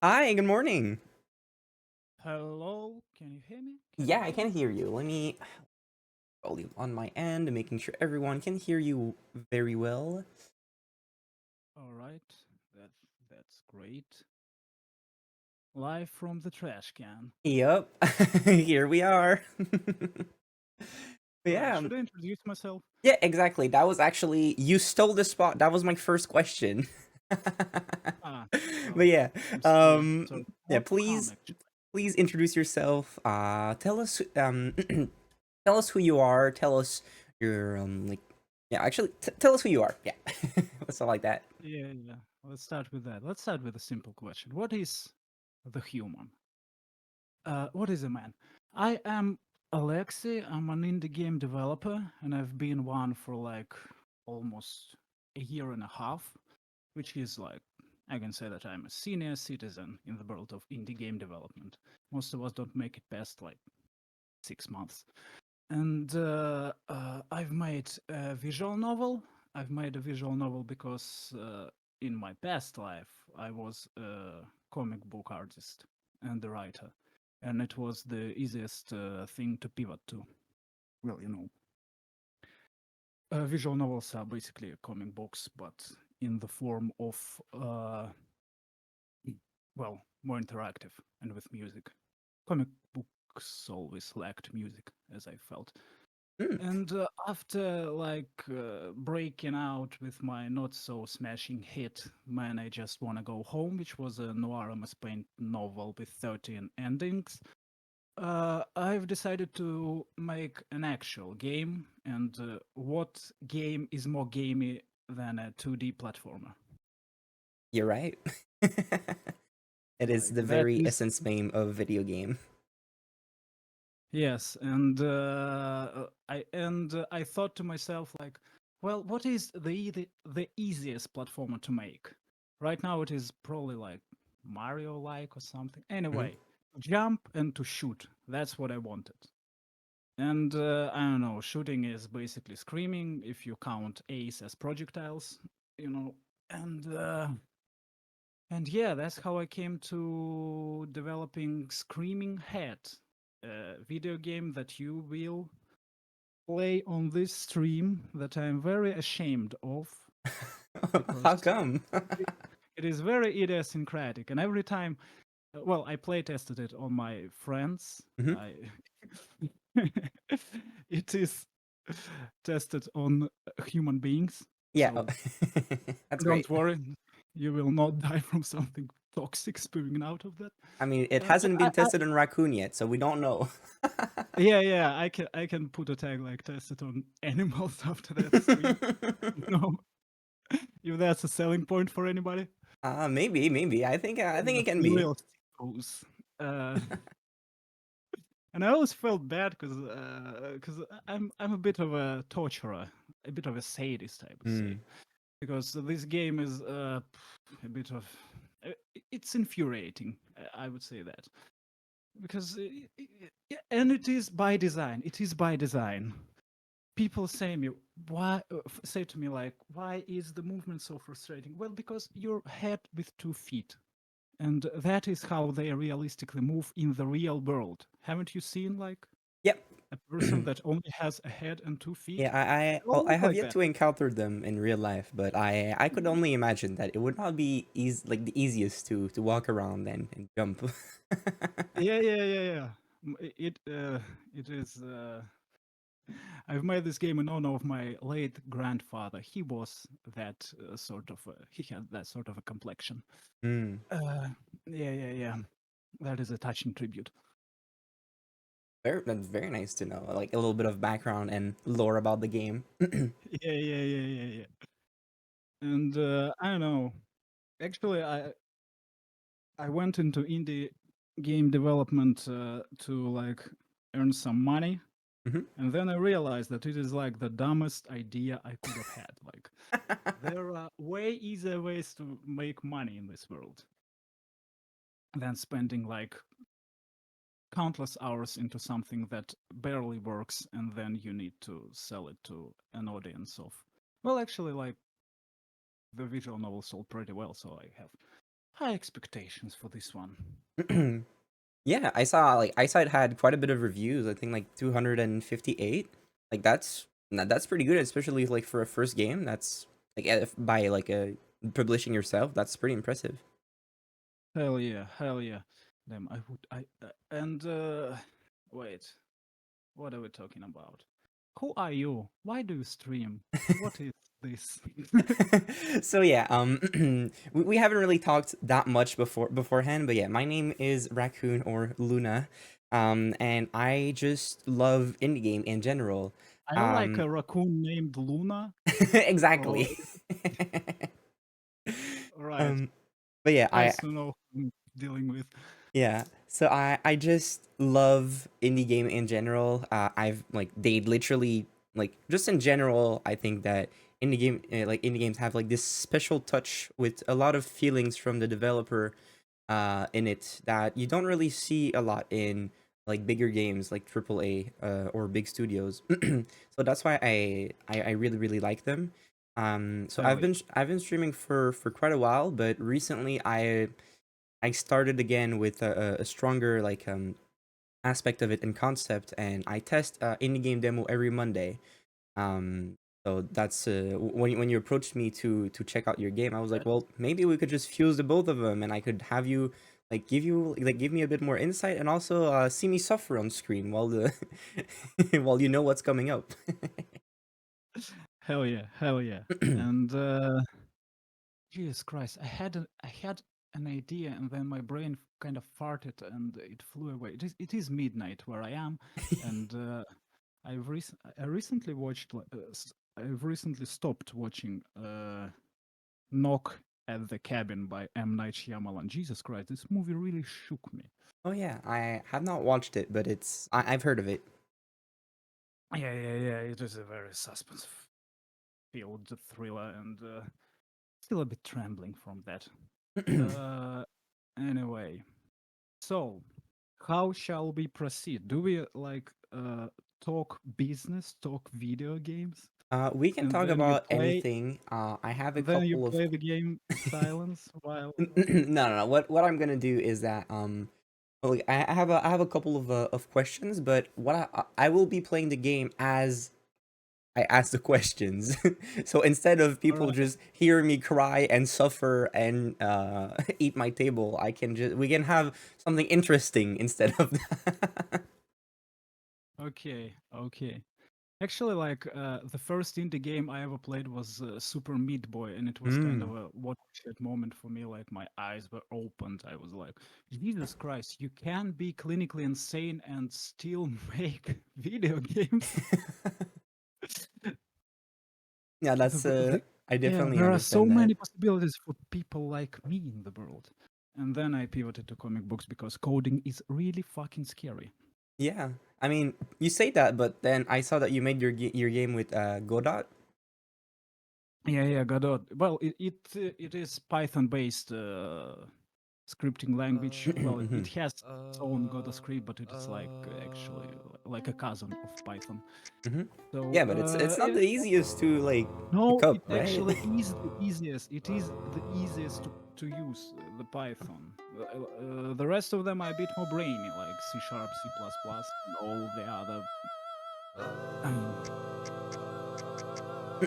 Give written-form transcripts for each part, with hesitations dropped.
Hi, good morning. Hello, can you hear me? Can Yeah, you I hear can me? hear you. Let me volume on my end, making sure everyone can hear you very well. All right, that that's great. Live from the trash can. Yep, here we are. All right, Yeah, should I introduce myself? yeah, exactly. That was actually you stole the spot. That was my first question. Ah, But well, yeah, I'm sorry. So yeah. more to come Please, actually. please introduce yourself. Tell us, tell us who you are. Tell us your like, yeah. Actually, tell us who you are. Yeah, let's all like that. Yeah, yeah. Let's start with that. Let's start with a simple question. What is the human? What is a man? I am Alexei. I'm an indie game developer, and I've been one for like almost a year and a half, which is like I can say that I'm a senior citizen in the world of indie game development. Most of us don't make it past like 6 months. And I've made a visual novel. I've made a visual novel because in my past life I was a comic book artist and a writer, and it was the easiest thing to pivot to. Well, visual novels are basically comic books, but in the form of well, more interactive and with music. Comic books always lacked music, as I felt. Mm. And after breaking out with my not so smashing hit, Man, I Just Wanna Go Home, which was a noir MS Paint novel with 13 endings, I've decided to make an actual game. And what game is more gamey than a 2D platformer? You're right. It is Like the that very is essence name of video game. Yes, and I thought to myself like, well, what is the easiest platformer to make? Right now, it is probably like Mario-like or something. Mhm. Anyway, jump and to shoot. That's what I wanted. And I don't know, shooting is basically screaming if you count A's as projectiles, you know. And and yeah, that's how I came to developing Screaming Head, a video game that you will play on this stream that I'm very ashamed of How because come? it, it is very idiosyncratic. And every time, well, I play tested it on my friends. Mhm. I it is tested on human beings, Yeah, so that's don't great. worry, you will not die from something toxic spewing out of that. I mean, it Uh, hasn't been I, tested on Raccoon yet, so we don't know. yeah, yeah, I can put a tag like tested on animals after that stream. No, if that's a selling point for anybody. Maybe. I think it can We be. real sickos. Uh, and I always felt bad because I'm a bit of a torturer, a bit of a sadist, I would say, Mm. because this game is a bit of it's infuriating. I would say that because and it is by design. It is by design. People say to me like, why is the movement so frustrating? Well, because you're head with 2 feet, and that is how they realistically move in the real world. Haven't you seen like Yep. a person that only has a head and 2 feet? Yeah, They all I look have like yet that. to encounter them in real life, but I could only imagine that it would not be easy, like the easiest to walk around and jump. Yeah, yeah, yeah, yeah. It is. I've made this game in honor of my late grandfather. He was that sort of. He had that sort of a complexion. Mm. Uh, yeah, yeah, yeah. That is a touching tribute. That's very nice to know, like a little bit of background and lore about the game. Yeah, yeah, yeah, yeah, yeah. And I don't know. Actually, I went into indie game development to like earn some money, Mhm. and then I realized that it is like the dumbest idea I could have had. Like there are way easier ways to make money in this world than spending like countless hours into something that barely works, and then you need to sell it to an audience of. Well, actually, like the visual novel sold pretty well, so I have high expectations for this one. Yeah, I saw it had quite a bit of reviews. I think like 258. Like that's pretty good, especially like for a first game. That's like by like publishing yourself. That's pretty impressive. Hell yeah, hell yeah. Damn, I would. And wait, what are we talking about? Who are you? Why do you stream? What is this? So yeah, we haven't really talked that much beforehand, but yeah, my name is Raccoon or Luna, and I just love indie game in general. Are you like Um, a raccoon named Luna? Or exactly. right? um, but yeah, Nice to know who I'm dealing with. yeah. So I just love indie game in general. I've like they literally like just in general. I think that indie games have like this special touch with a lot of feelings from the developer in it that you don't really see a lot in like bigger games like AAA or big studios. So that's why I really like them. So Hell yeah. I've been streaming for quite a while, but recently I started again with a stronger like aspect of it in concept, and I test indie game demo every Monday. So that's when you approached me to check out your game, I was like, Right. well, maybe we could just fuse the both of them, and I could have you give me a bit more insight, and also see me suffer on screen while the while you know what's coming up. Hell yeah, hell yeah. And Jesus Christ, I had an idea, and then my brain kind of farted, and it flew away. It is midnight where I am, and I recently watched. I've recently stopped watching Knock at the Cabin by M. Night Shyamalan. Jesus Christ, this movie really shook me. Oh yeah, I have not watched it, but I've heard of it. Yeah, yeah, yeah. It is a very suspense-filled thriller, and still a bit trembling from that. Uh, anyway, so how shall we proceed? Do we like talk business, talk video games, We can and talk then you about play, anything. I have a and then you couple of play the game in silence while no. What I'm gonna do is that well, like, I have a couple of questions, but what I will be playing the game as I ask the questions. So instead of all people right. just hearing me cry and suffer and eat my table, I can just we can have something interesting instead of that. Okay, okay. Actually, like the first indie game I ever played was Super Meat Boy, and it was kind of Mm. a watershed moment for me. Like my eyes were opened. I was like, Jesus Christ, you can be clinically insane and still make video games. Yeah, the, that's the I yeah, definitely there are so understand that. many possibilities for people like me in the world. And then I pivoted to comic books because coding is really fucking scary. Yeah. I mean, you say that, but then I saw that you made your game with Godot. Yeah, yeah, Godot. Well, it is Python based scripting language. Well, it Mhm. has its own Godot script, but it is like actually like a cousin of Python. Mhm. So Yeah, but it's not yeah, the easiest to like pick no, up, it right? actually is the easiest. It is the easiest to use the Python. The rest of them are a bit more brainy, like C Sharp, C++, and all the other. I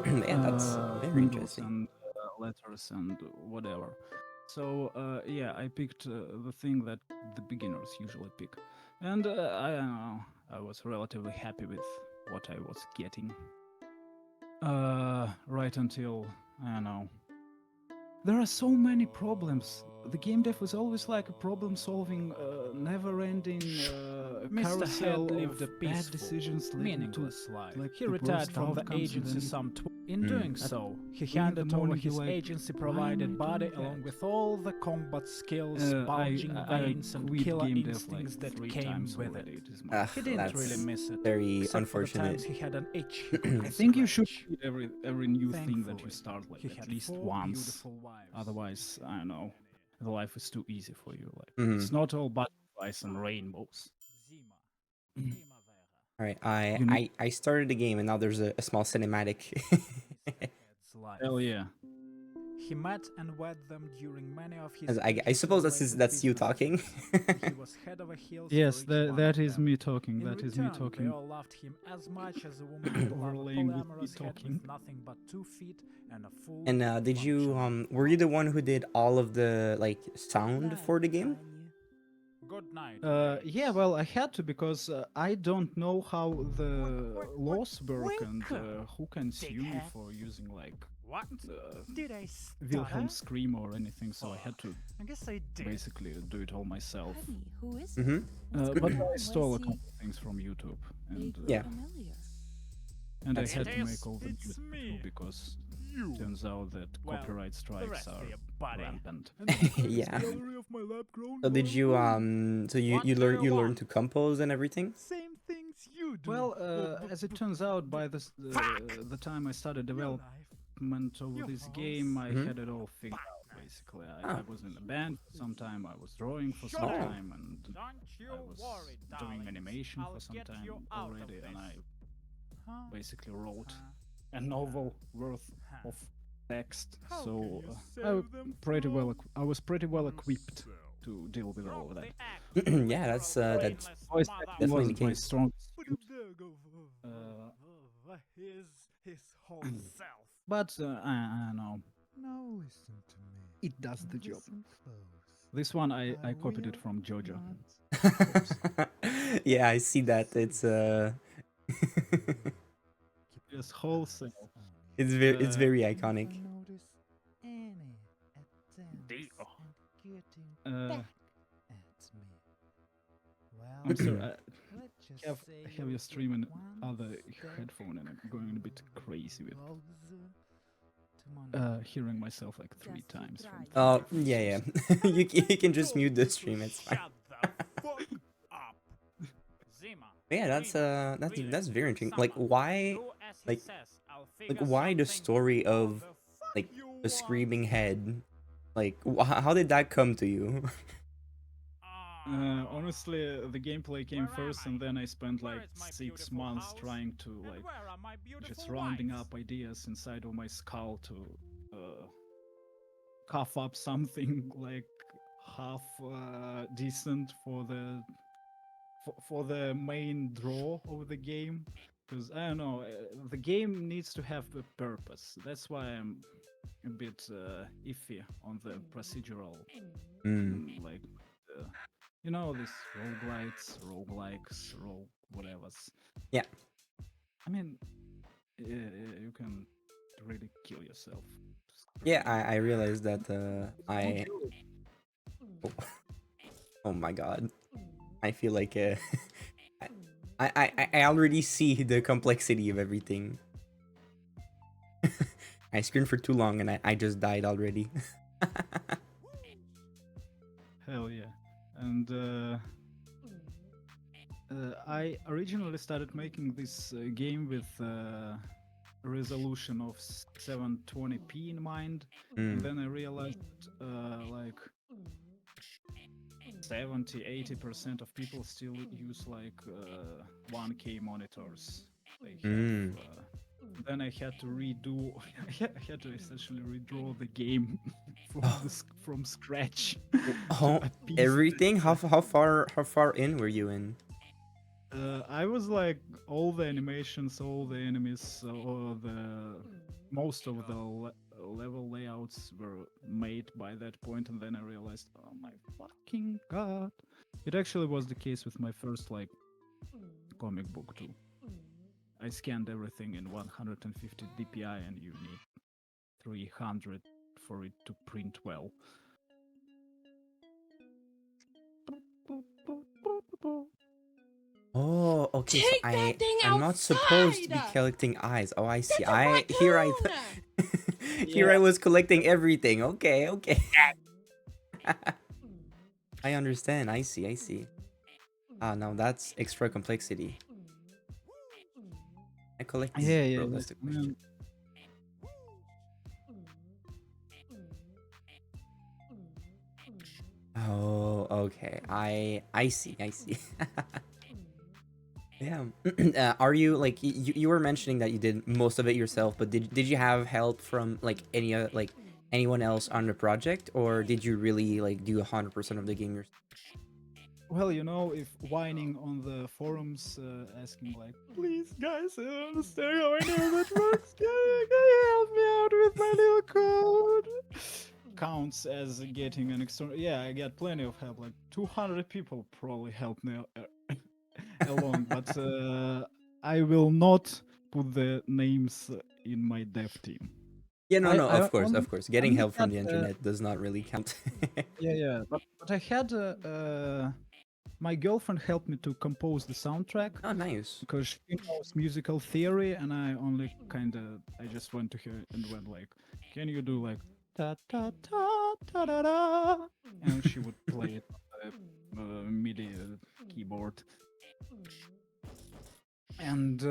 mean, Man, that's very symbols interesting. and letters and whatever. So yeah, I picked the thing that the beginners usually pick, and I don't know. I was relatively happy with what I was getting. Right until I don't know. There are so many problems. The game dev was always like a problem-solving, never-ending Mr. carousel Head lived of a bad peaceful, decisions leading to meaningless life. like He the retired worst from the outcomes, and then agency in Mm. doing so, he 3 in the handed over morning, you're his like, agency why am I provided body doing along that? with all the combat skills, bulging I veins, and quit killer game dev like instincts that 3 came times with already. it. It is my Ugh, He didn't really that's miss it, very except for the unfortunate. times he had an itch he couldn't I think you should scratch. quit every new thing that you Thankfully, start like he at had least 4 once. beautiful wives. Otherwise, I don't know, the life is too easy for you. Like Mhm. it's not all butterflies and rainbows. Zima, Mm. primavera. All right, You know, I started the game and now there's a small cinematic. Mr. Head's life. hell yeah. He met and wed them during many of his I major suppose celebrated that's you business talking. events. He was head of a hills for Yes, each one that of is them. me talking. In That is me return, they talking. all loved him as much as a woman would love a Overlaying with me polyamorous head talking. with nothing but 2 feet and a full And did you were you the one who did all of the like sound for the game? Good night. Yeah, well, I had to because I don't know how the laws work and who can sue me dickhead. for using like What? Did I Wilhelm stutter? scream or anything. So I had to I guess I did. basically do it all myself. Honey, who is Mm-hmm. it? What's But going on? I stole a Was couple of things from YouTube, and vaguely Yeah. familiar? and I That's had it. to make all the It's music me. too because You. turns out that Well, copyright The strikes rest are of you, buddy. rampant. Yeah. Gallery of my lab-grown So did you so you What do you you learned want? to compose and everything? Same things you do. Well, as it turns out, by the time I started Your development life. over Your this house. game, I Mhm. had it all figured out. Basically, I Ah. was in a band for some time. I was drawing for Shut some up. time, and Don't you I was worry, doing darling. animation I'll for some get time you out of already, and this. I Huh? basically wrote Huh? a novel worth Huh. of text. How So can you I save them I was pretty well equipped yourself? to deal with all of Drop that. the axe, Yeah, that's that's brainless Voice mother- acting definitely wasn't the my case. strongest But suit, there go- his whole self. but I know Now listen to me. it does the job. Listen close. This one I copied it will from Jojo. not Yeah, I see that. It's keep Yes, your wholesale. eyes on me. it's Uh, very Never iconic. notice any attempts Deal. at getting Uh, back at me. Well, I'm sorry. let's just have- say I have your stream in one other step headphone, and I'm going a bit crazy with closer to my hearing myself like 3 Just times. From try. Oh different yeah, yeah. sources. You can just mute the stream. It's fine. Shut the fuck up. Zima, Yeah, that's Rima, really, that's very interesting. Like someone, why do as he like- says, I'll like figure why the something story out. of The fuck like you a want? screaming head? Like how did that come to you? Honestly, the gameplay came Where am first, and I? then I spent Where like is my 6 beautiful months house? trying to And like where are my just beautiful rounding wives? up ideas inside of my skull to cough up something like half decent for the main draw of the game. Because I don't know, the game needs to have a purpose. That's why I'm a bit iffy on the procedural, like you know, this roguelikes, whatevers. Yeah. I mean, you can really kill yourself. Yeah, I realized that I oh my god. I feel like I already see the complexity of everything. I screamed for too long and I just died already. Hell yeah. And I originally started making this game with a resolution of 720p in mind, and then I realized like 70-80% of people still use like 1K monitors. They have, then I had to redo. I had to essentially redraw the game from scratch. Oh, appease everything? How far in were you in? I was like all the animations, all the enemies, all most of the level layouts were made by that point, and then I realized, oh my fucking god! It actually was the case with my first like comic book too. I scanned everything in 150 dpi, and you need 300 for it to print well. Oh, okay. So Take that thing I'm not supposed to be outside! collecting eyes. Oh, I see. That's a Here raccoon! here I was collecting everything. Okay, okay. I understand. I see. Ah, now that's extra complexity. I collect these, Yeah, bro, that's the question. Oh, okay. I see. Yeah. Are you like you were mentioning that you did most of it yourself, but did you have help from like anyone else on the project, or did you really like do 100% of the game yourself? Well, you know, if whining on the forums, asking like, "Please, guys, I don't understand how I know that works. Can you help me out with my little code?" Counts as getting an external. Yeah, I got plenty of help. Like 200 people probably helped me along, but I will not put the names in my dev team. Yeah, no, no, I of course, only, of course. Getting only help from had the internet does not really count. yeah, but I had my girlfriend helped me to compose the soundtrack Oh, nice. because she knows musical theory, and I only I just went to her and went like, "Can you do like ta ta ta ta da da?" And she would play it on the MIDI keyboard, and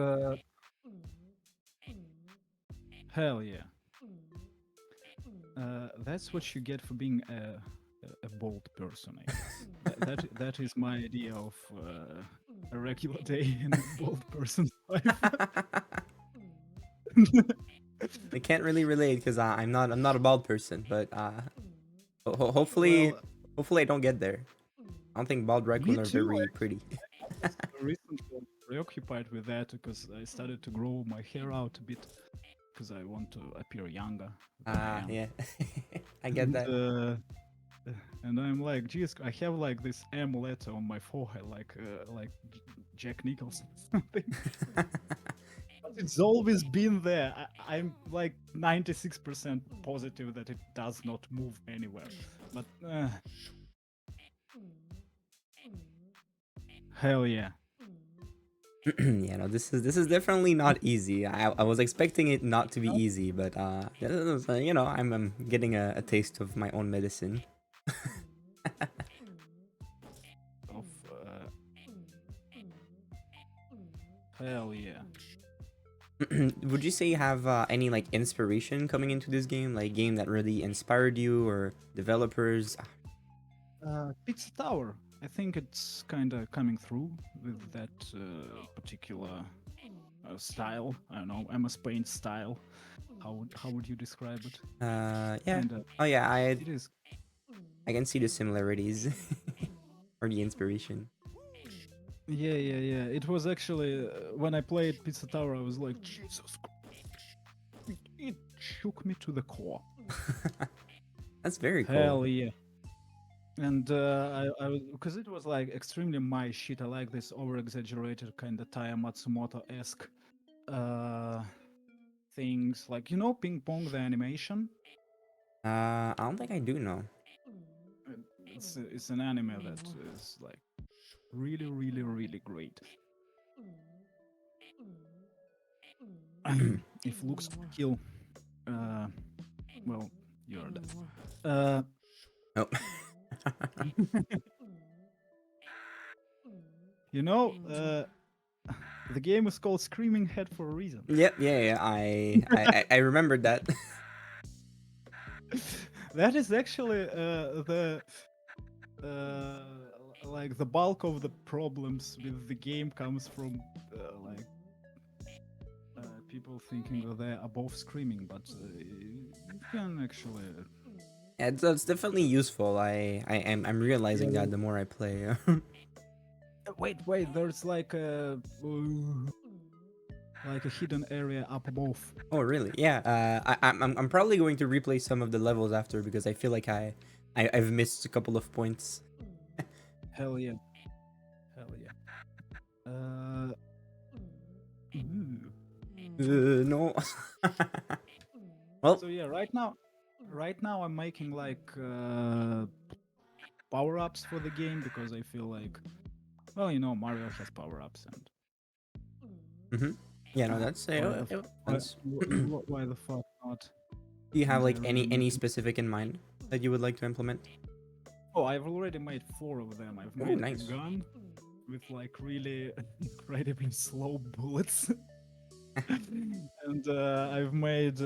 hell yeah, that's what you get for being a bold person, I guess. That is my idea of a regular day in a bold person's life. I can't really relate because I'm not a bald person, but hopefully Well, hopefully I don't get there. I don't think bald me raccoon are too. very pretty. I was recently preoccupied with that because I started to grow my hair out a bit because I want to appear younger than I am. Yeah, I get that. And I'm like, geez, I have like this M letter on my forehead, like Jack Nicholson or something. But it's always been there. I'm like 96% positive that it does not move anywhere. But hell yeah. Yeah, no, this is definitely not easy. I was expecting it not to be easy, but you know, I'm getting a taste of my own medicine. Of hell yeah. Would you say you have any like inspiration coming into this game, like game that really inspired you, or developers? Pizza Tower. I think it's kind of coming through with that particular style. I don't know, Emma Spain style. How would you describe it? Yeah. Kinda, Oh yeah, it is. I can see the similarities or the inspiration. Yeah, yeah, yeah. It was actually when I played Pizza Tower, I was like, Jesus Christ. It shook me to the core. That's very cool. Hell yeah. And I was because it was like extremely my shit. I like this over exaggerated kind of Taya Matsumoto esque things, like, you know, Ping Pong the animation. I don't think I do know. It's an anime that is like really, really, really great. If looks could kill, well, you're dead. Oh. You know, the game is called Screaming Head for a reason. Yep, yeah, I remembered that. That is actually the like the bulk of the problems with the game comes from like people thinking that they're above screaming, but you can actually. Yeah, it's definitely useful. I'm realizing that the more I play. Wait, there's like a hidden area up above. Oh really? Yeah. I'm probably going to replay some of the levels after because I feel like I've missed a couple of points. Hell yeah. Hell yeah. No. Well, So yeah, right now I'm making like power-ups for the game because I feel like, well, you know, Mario has power-ups and yeah, no, that's why why the fuck not? Do you have And like I really any need- specific in mind that you would like to implement? Oh, I've already made 4 of them. I've Oh, made nice. a gun with like really incredibly slow bullets. And I've made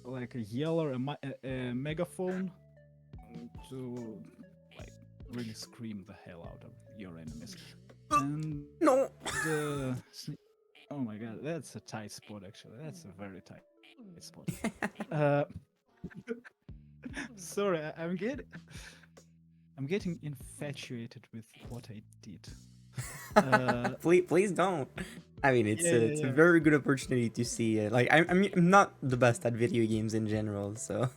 like a yeller, a megaphone to like really scream the hell out of your enemies. And No. oh my god, that's a tight spot actually. That's a very tight spot. Sorry, I'm getting infatuated with what I did. Please don't. I mean, it's Yeah, a, yeah, it's a yeah. very good opportunity to see it. Like, I'm not the best at video games in general, so.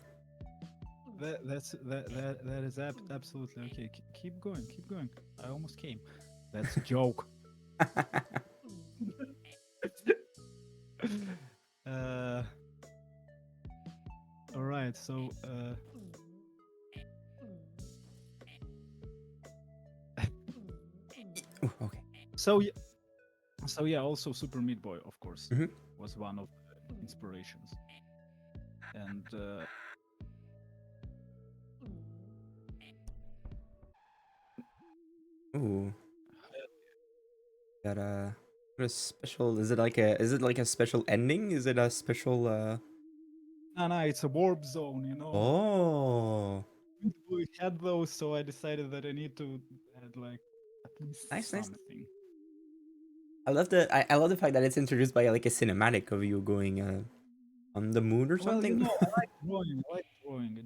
That is absolutely okay. Keep going, keep going. I almost came. That's a joke. uh, all right. So Ooh, okay. so yeah, Also Super Meat Boy, of course, Mhm. was one of the inspirations, and Ooh. Got a special. Is it like a special ending? Is it a special? no, it's a warp zone, you know. Oh. We had those, so I decided that I need to add like at least Nice. something. I love the fact that it's introduced by like a cinematic of you going on the moon or Well, you something. know, I like drawing. I like drawing.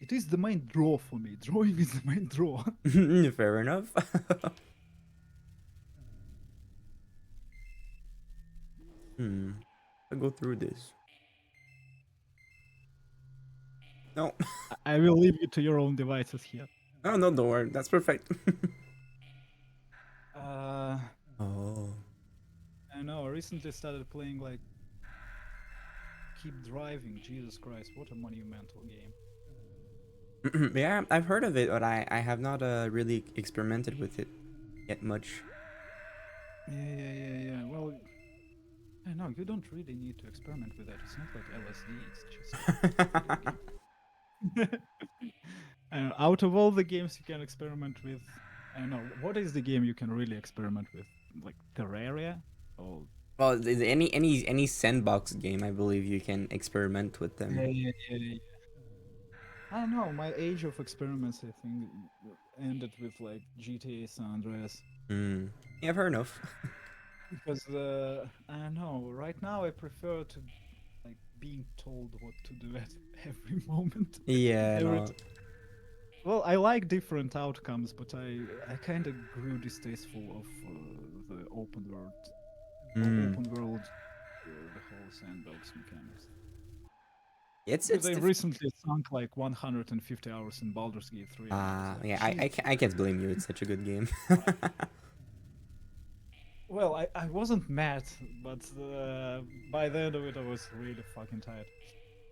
It is the main draw for me. Drawing is the main draw. Fair enough. I'll go through this. No. I will leave you to your own devices here. Oh no, don't worry. That's perfect. Uh, Oh. I know. I recently started playing like Keep Driving. Jesus Christ, what a monumental game. Yeah, I've heard of it, but I have not really experimented with it yet much. Yeah. Well, I know you don't really need to experiment with that. It's not like LSD. It's just a video game. I don't know, out of all the games you can experiment with, I don't know what is the game you can really experiment with, like Terraria, or Well, any sandbox game, I believe you can experiment with them. yeah. I don't know. My age of experiments, I think, ended with like GTA San Andreas. Yeah, fair enough. Because I don't know. Right now, I prefer to like being told what to do at every moment. Yeah, Every no. Well, I like different outcomes, but I kind of grew distasteful of the open world, the whole sandbox mechanics. It's Because it's I diff- recently sunk like 150 hours in Baldur's Gate 3, and I was like, yeah, "Jeez." I can't blame you. It's such a good game. Well, I wasn't mad, but by the end of it, I was really fucking tired.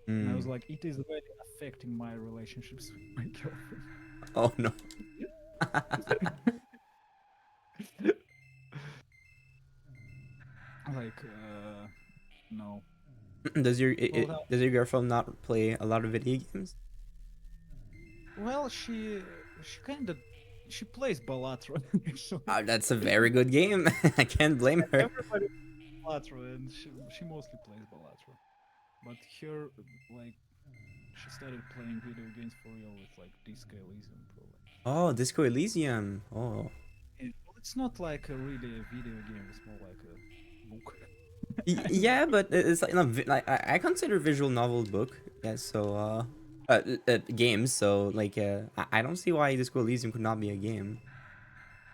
And I was like, it is really affecting my relationships with my girlfriend. Oh no. Like, no. Well, Does your girlfriend not play a lot of video games? Well, she plays Balatro actually. That's a very good game. I can't blame her. Everybody plays Balatro, and she mostly plays Balatro. But her like she started playing video games for real with like Disco Elysium probably. Oh, Disco Elysium. Oh. Well, it's not like a really a video game. It's more like a book. Yeah, but it's like, no, like I consider visual novel book. Yeah, so games. So like I don't see why Disco Elysium could not be a game.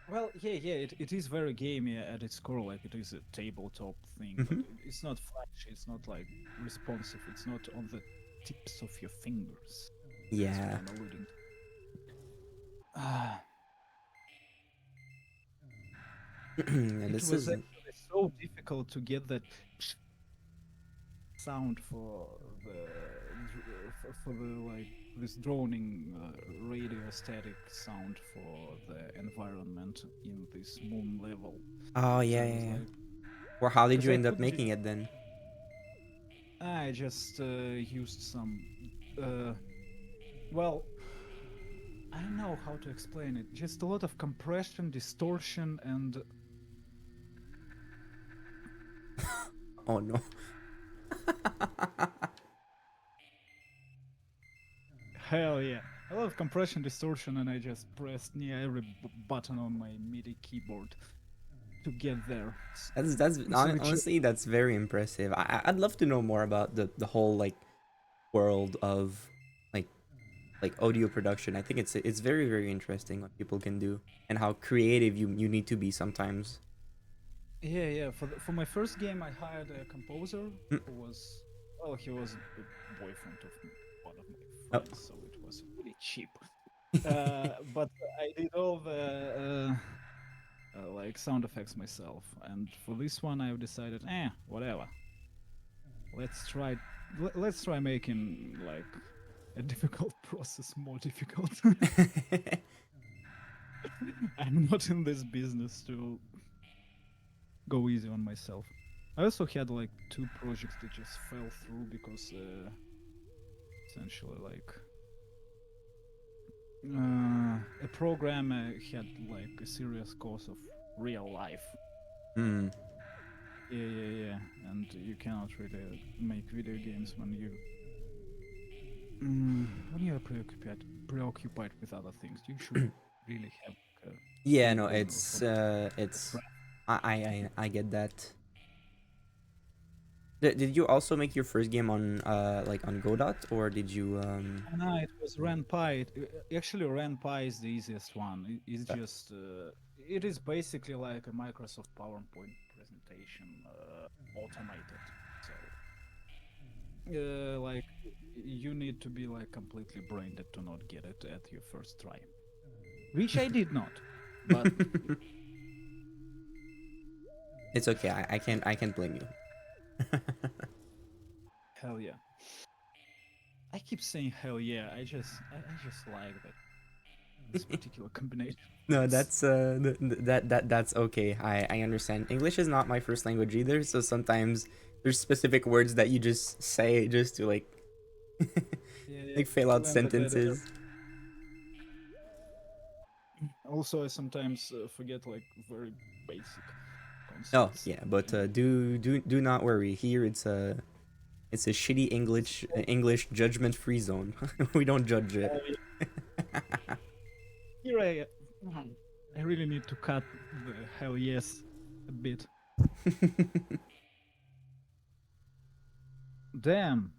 Well, yeah, it is very gamey at its core. Like it is a tabletop thing, but it's not flashy. It's not like responsive. It's not on the tips of your fingers. Yeah. That's what I'm alluding to. Yeah, It this was is. actually so difficult to get that sound for the like this droning radio static sound for the environment in this moon level. Oh So yeah, I was yeah. like, Or how did 'cause you I end up put making it then? I just used some well, I don't know how to explain it. Just a lot of compression, distortion, and Oh no. hell yeah, a lot of compression, distortion, and I just pressed near every button on my MIDI keyboard to get there. That's So it honestly that's very impressive. I'd love to know more about the whole like world of like audio production. I think it's very very interesting what people can do and how creative you need to be sometimes. Yeah. For my first game, I hired a composer Mm. who was, well, he was the boyfriend of one of my Oh. friends, so it was really cheap. But I did all the like sound effects myself, and for this one, I've decided, whatever. Let's try making like a difficult process more difficult. I'm not in this business to go easy on myself. I also had like 2 projects that just fell through because essentially like a program had like a serious cause of real life. Mm. Yeah. And you cannot really make video games when you are preoccupied with other things. You should really have like, a Yeah, no, full-blown it's I get that. Did you also make your first game on like on Godot, or did you No, it was RenPy. Actually, RenPy is the easiest one. It's Uh. just it is basically like a Microsoft PowerPoint presentation automated. So like you need to be like completely brain dead to not get it at your first try, which I did not. But it's okay. I can't blame you. hell yeah. I keep saying hell yeah. I just like this particular combination. No, that's that's okay. I understand. English is not my first language either, so sometimes there's specific words that you just say just to like Yeah. like fail out And sentences. also, I sometimes forget like very basic Oh concepts. yeah, but do not worry. Here it's a shitty English judgment free zone. We don't judge it. Here I really need to cut the hell yes a bit. Damn,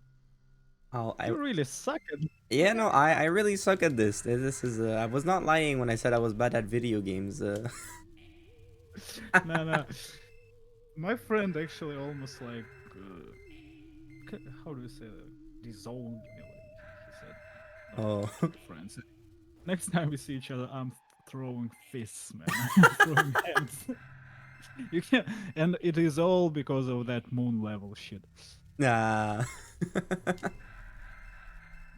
Oh, you really suck at. yeah, no, I really suck at this. This is I was not lying when I said I was bad at video games. No. My friend actually almost like how do you say that? Disowned me. Like he said, "No, Oh. we're friends. Next time we see each other, I'm throwing fists, man. I'm throwing hands. You can, and it is all because of that moon level shit. Nah.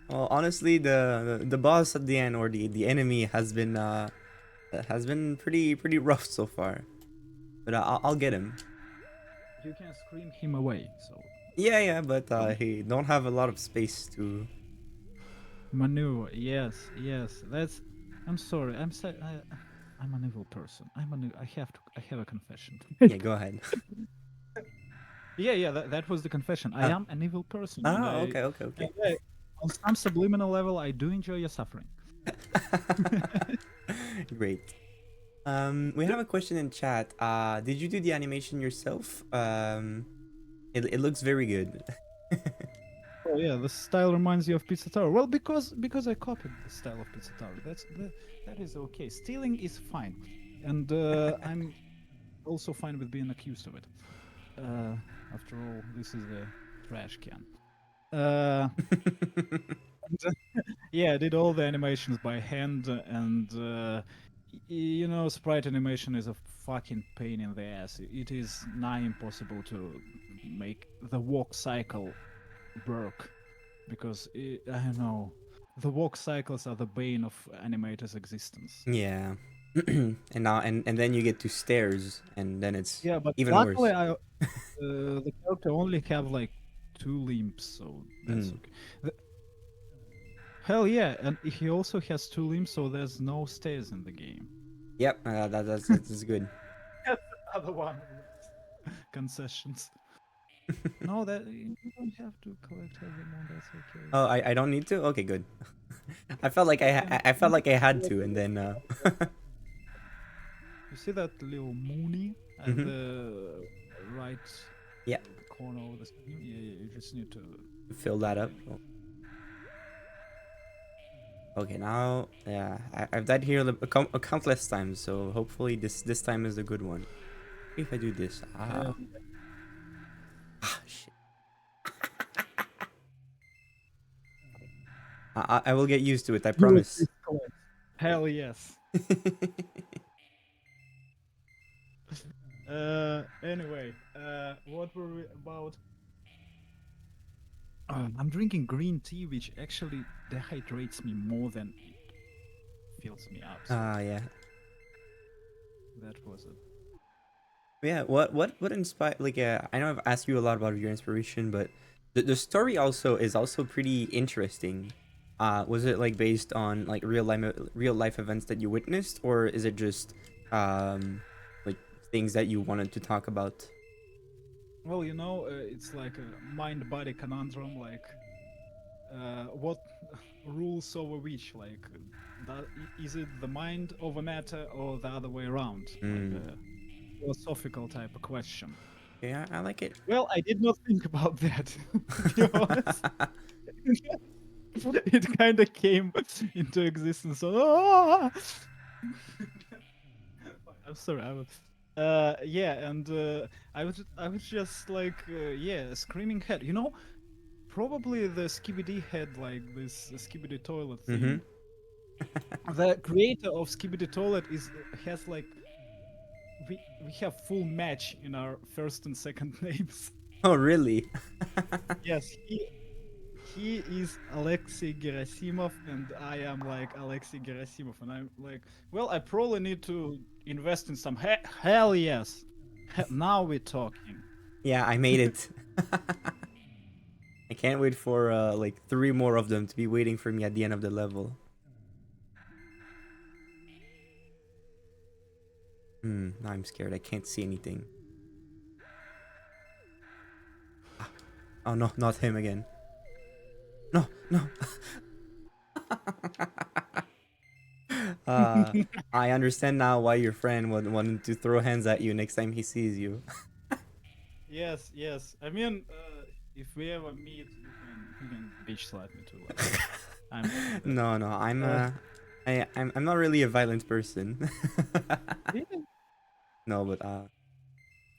Well, honestly, the boss at the end or the enemy has been pretty rough so far, but I'll get him. You can scream him away. So Yeah, but he don't have a lot of space to. maneuver, yes. That's. I'm sorry. I'm an evil person. I have a confession. Yeah, go ahead. Yeah. That was the confession. I am an evil person. And Ah, okay. and I, on some subliminal level, I do enjoy your suffering. Great. We have a question in chat. Did you do the animation yourself? It looks very good. Oh yeah, the style reminds you of Pizza Tower. Well, because I copied the style of Pizza Tower. That is okay. Stealing is fine, and I'm also fine with being accused of it. After all, this is a trash can. Yeah, I did all the animations by hand, and you know, sprite animation is a fucking pain in the ass. It is nigh impossible to make the walk cycle work because I don't know. The walk cycles are the bane of animators' existence. Yeah. and then you get to stairs, and then it's Yeah, but even luckily, worse. the character only have like 2 limbs, so that's okay. Hell yeah, and he also has 2 limbs, so there's no stairs in the game. Yep, that's good. Other one. Concessions. No, that you don't have to collect every moon. That's okay. Oh, I don't need to. Okay, good. I felt like I felt like I had to, and then You see that little moony at the right Yeah. corner of the screen? Yeah, you just need to fill that up. Okay, now, yeah, I've died here a countless times, so hopefully this time is a good one. If I do this, shit. I will get used to it, I You were promise. this close. Hell yes. Anyway, what were we about? I'm drinking green tea, which actually dehydrates me more than it fills me up. So Yeah. that was it. Yeah, what inspired, like, I know I've asked you a lot about your inspiration, but the story also is also pretty interesting. Was it like based on like real life events that you witnessed, or is it just like things that you wanted to talk about? Well, it's like a mind-body conundrum. Like, what rules over which? Like, is it the mind over matter or the other way around? Like Mm. a philosophical type of question. Yeah, I like it. Well, I did not think about that, to be honest. It kind of came into existence. Ah! I'm sorry. Yeah, and I was just like, yeah, screaming head. Probably the Skibidi head, like this Skibidi toilet Mm-hmm. thing. The creator of Skibidi toilet has like we have full match in our first and second names. Oh, really? Yes, he is Alexei Gerasimov, and I am like Alexei Gerasimov, and I'm like, well, I probably need to invest in some. Hell yes, now we're talking. Yeah, I made it. I can't wait for like 3 more of them to be waiting for me at the end of the level. Now I'm scared. I can't see anything. Oh no, not him again. No, no. uh, I understand now why your friend would want to throw hands at you next time he sees you. Yes, yes. I mean, if we ever meet, you can bitch slap me too. Like, I'm No, no, Uh, I'm not really a violent person. really? No, but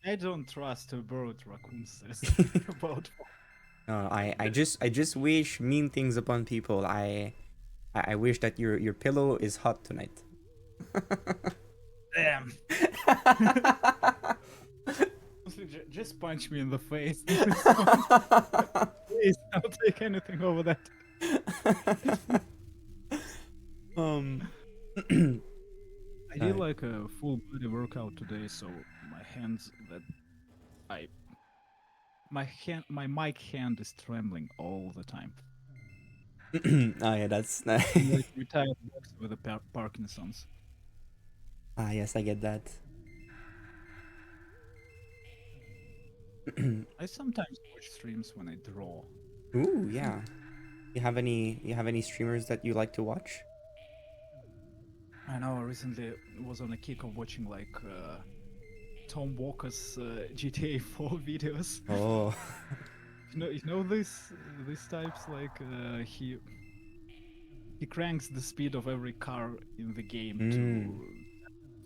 I don't trust a bird Raccoon says about. no, I just wish mean things upon people. I wish that your pillow is hot tonight. Damn. Just punch me in the face. Please, I'll take anything over that. um I did like a full body workout today, so my hands that I my mic hand is trembling all the time. Oh yeah, that's I'm like retired boxer with a Parkinson's. yes, I get that. I sometimes watch streams when I draw. Ooh, yeah. You have any streamers that you like to watch? I know I recently was on a kick of watching like Tom Walker's GTA 4 videos. Oh. You know these types like he cranks the speed of every car in the game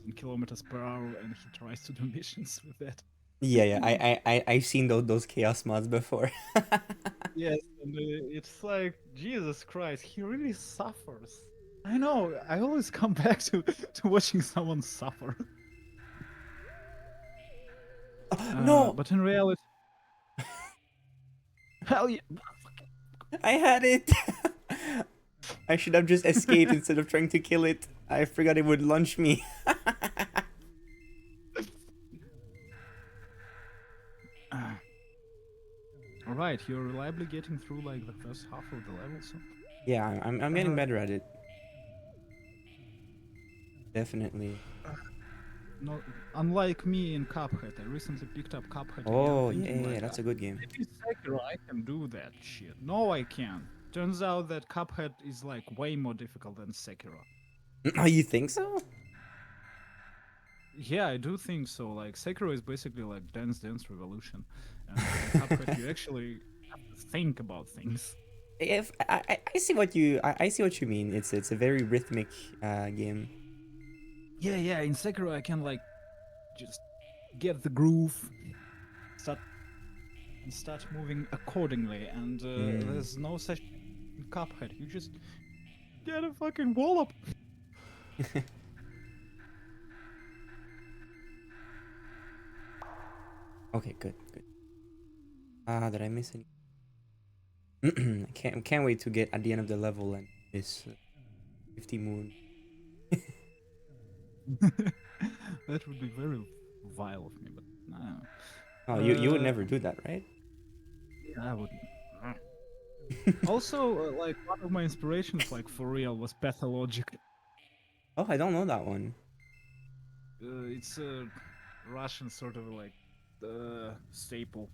to kilometers per hour, and he tries to do missions with that. Yeah, yeah. I've seen those chaos mods before. Yes, and it's like Jesus Christ, he really suffers. I know. I always come back to watching someone suffer. No, But in reality, hell yeah. I had it. I should have just escaped instead of trying to kill it. I forgot it would launch me. All right, you're reliably getting through like the first half of the level, so. Yeah, I'm getting better at it. Definitely. No, unlike me in Cuphead, I recently picked up Cuphead. Oh, again, yeah, thinking, yeah, like, that's a good game. maybe Sekiro, I can do that shit. No, I can't. Turns out that Cuphead is like way more difficult than Sekiro. Oh, you think so? Yeah, I do think so. Like Sekiro is basically like Dance Dance Revolution, and in Cuphead you actually have to think about things. If I see what I see what you mean. It's a very rhythmic game. Yeah. In Sekiro, I can like just get the groove, start start moving accordingly, and there's no such in Cuphead. You just get a fucking wallop. Okay, good. Did I miss any? I can't wait to get at the end of the level and miss 50 moon. That would be very vile of me, but no. Oh, you would Uh, never do that, right? I wouldn't. Also, like one of my inspirations, like for real, was Pathologic. Oh, I don't know that one. It's a Russian sort of like staple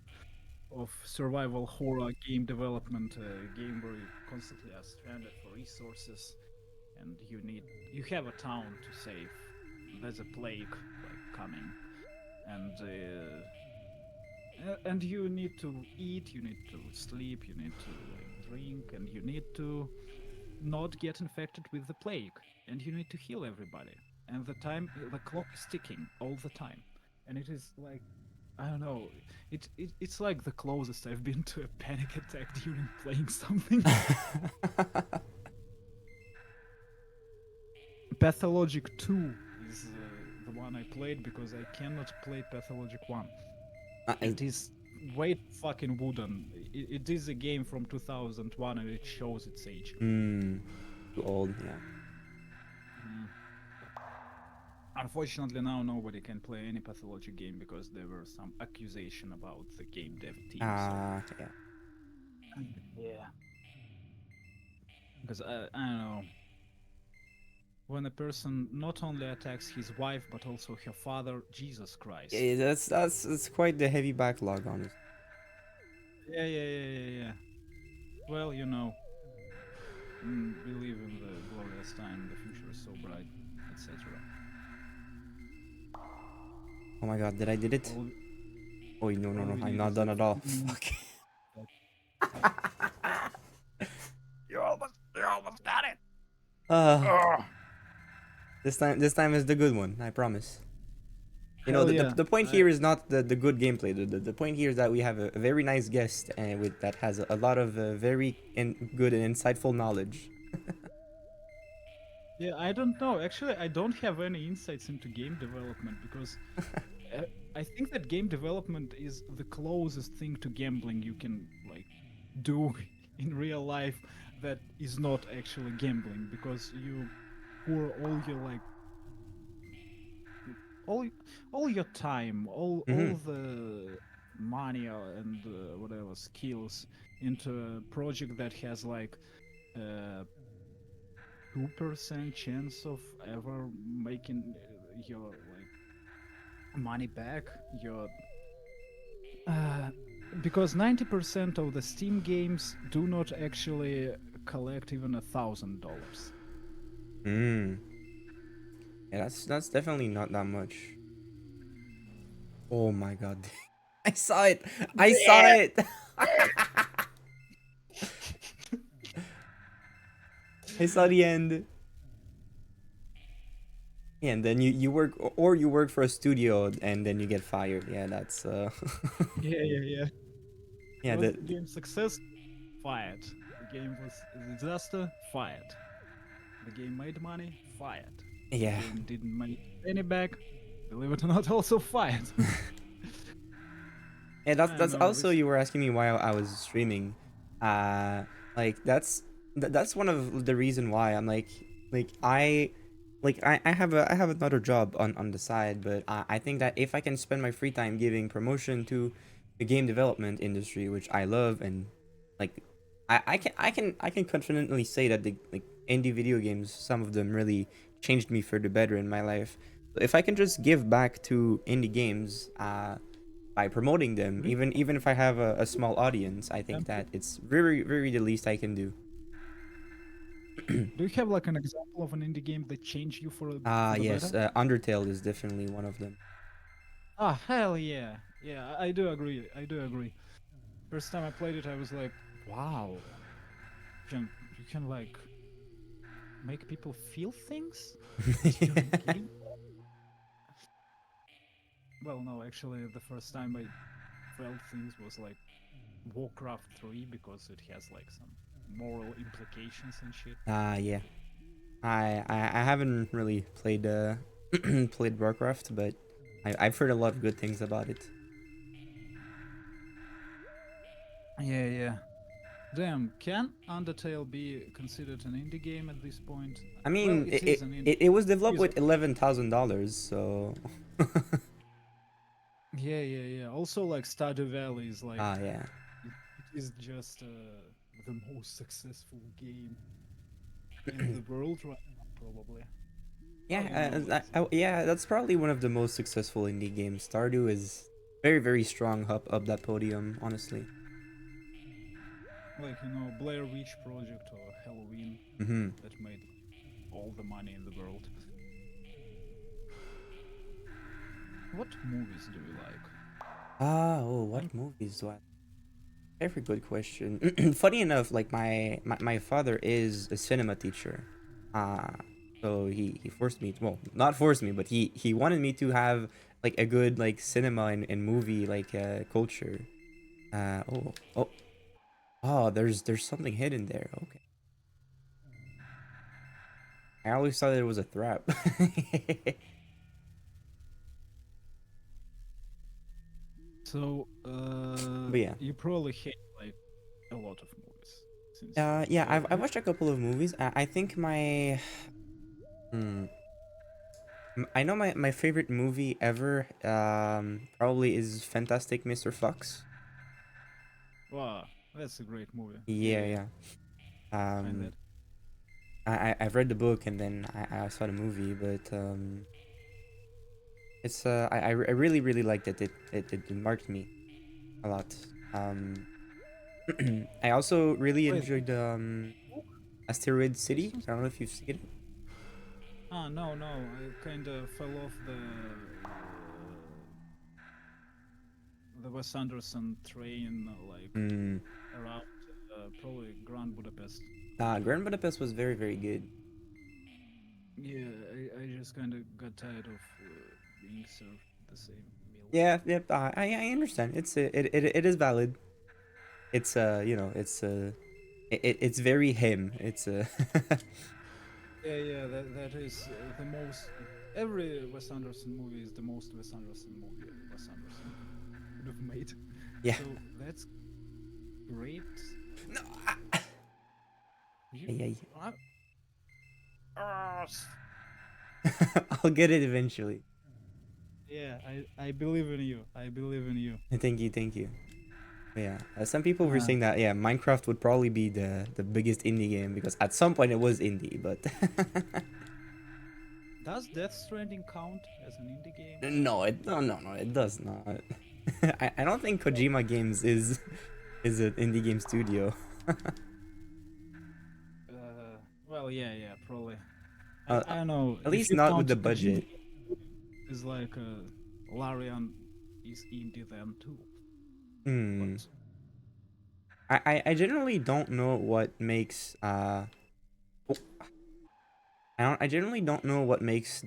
of survival horror game development. A game where you constantly are stranded for resources, and you have a town to save. There's a plague like coming, and and you need to eat, you need to sleep, you need to like drink, and you need to not get infected with the plague, and you need to heal everybody. And the clock is ticking all the time, and it is like, I don't know, it's like the closest I've been to a panic attack during playing something. Pathologic 2 is the one I played because I cannot play Pathologic 1. It is way fucking wooden. It is a game from 2001 and it shows its age. Too old, yeah. Unfortunately, now nobody can play any Pathologic game because there were some accusation about the game dev team. Yeah. Yeah. Because I don't know. When a person not only attacks his wife but also her father, Jesus Christ. Yeah, that's quite the heavy backlog, honestly. Yeah. Well, you know, we live in the glorious time, the future is so bright, etc. Oh my god, did I did it? Oh no, all we I'm need not is done a at all. few- Fuck. You almost got it. Uh, this time is the good one, I promise. You know, Hell yeah. the point here is not the good gameplay. The point here is that we have a very nice guest with that has a lot of very good and insightful knowledge. Yeah, I don't know. Actually, I don't have any insights into game development because I think that game development is the closest thing to gambling you can like do in real life that is not actually gambling because you pour all your like all your time, all the money and whatever skills into a project that has like 2% chance of ever making your like money back. Your because 90% of the Steam games do not actually collect even $1,000. Yeah, that's definitely not that much. Oh my god. I saw it. I saw it. I saw the end. Yeah, and then you work or you work for a studio and then you get fired. Yeah, that's Yeah. yeah, Was the the game success? Fired. The game was a disaster? Fired. The game made money? Fired. yeah. The game didn't make any back? Believe it or not, also fired. Yeah, I that's know, also it's- you were asking me why I was streaming. Like that's one of the reason why I'm like I have I have another job on the side, but I think that if I can spend my free time giving promotion to the game development industry, which I love, and like I can confidently say that the like indie video games, some of them really changed me for the better in my life. So if I can just give back to indie games, by promoting them, even if I have a small audience, I think that it's very the least I can do. Do you have like an example of an indie game that changed you for the Yes, better? Undertale is definitely one of them. Ah, hell yeah. Yeah, I do agree. I do agree. First time I played it, I was like, wow. you can like make people feel things during game. Well, no, actually, the first time I felt things was like Warcraft 3 because it has like some moral implications and shit. Yeah. I haven't really played played Warcraft, but I've heard a lot of good things about it. Yeah. Damn, can Undertale be considered an indie game at this point? I Well, mean, it is an indie. it was developed is- with $11,000, so Yeah. Also, like Stardew Valley is like yeah. it is just the most successful game in the world right now, probably. Yeah, that's probably one of the most successful indie games. Stardew is very, very strong up that podium, honestly. Like, you know, Blair Witch Project or Halloween Mm-hmm. that made all the money in the world. What movies do you like? What movies do I? Very good question. Funny enough, like my father is a cinema teacher. So he forced me, well, not forced me, but he wanted me to have like a good like cinema and movie like culture. Uh oh oh there's something hidden there. Okay. I always thought it was a trap. So, But yeah. you probably hate like a lot of movies. Since Yeah, I watched a couple of movies. I think hmm, I know my favorite movie ever probably is Fantastic Mr. Fox. Wow, that's a great movie. Yeah. Find Um that. I've read the book and then I saw the movie, but it's I really really liked it. It marked me a lot. Um I also really Wait, enjoyed Asteroid City. I don't know if you've seen it. no, I kind of fell off the Wes Anderson train, like Hmm. around probably Grand Budapest. Grand Budapest was very very good. Yeah, I just kind of got tired of being served the same meal. Yeah, yep. I understand. It is valid. It's it's very him. It's Yeah, that is the most. Every Wes Anderson movie is the most Wes Anderson movie Wes Anderson could have made. yeah. So that's great. No, You, yeah, I, I'll get it eventually. yeah, I believe in you. I believe in you. Thank you. But yeah, some people were Uh, saying that Minecraft would probably be the biggest indie game because at some point it was indie, but Does Death Stranding count as an indie game? no, it does not. I don't think Kojima Games is an indie game studio. Well, yeah, probably. Uh, I don't know. At If least you not count with the Kojima budget. is like Larian is indie then too. Hmm. But I generally don't know what makes I generally don't know what makes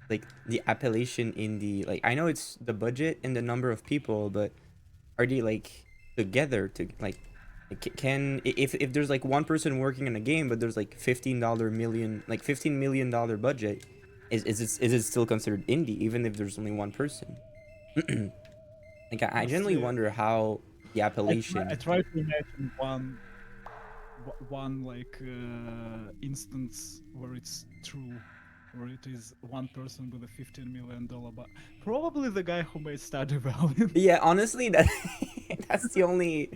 like the appellation in the like I know it's the budget and the number of people, but are they like together to can if there's like one person working in a game but there's like $15 million budget, is it still considered indie even if there's only one person? Like I generally honestly, wonder how the I appellation. try to imagine one like instance where it's true, where it is one person with a $15 million but probably the guy who made Stardew Valley. Yeah, honestly, that's the only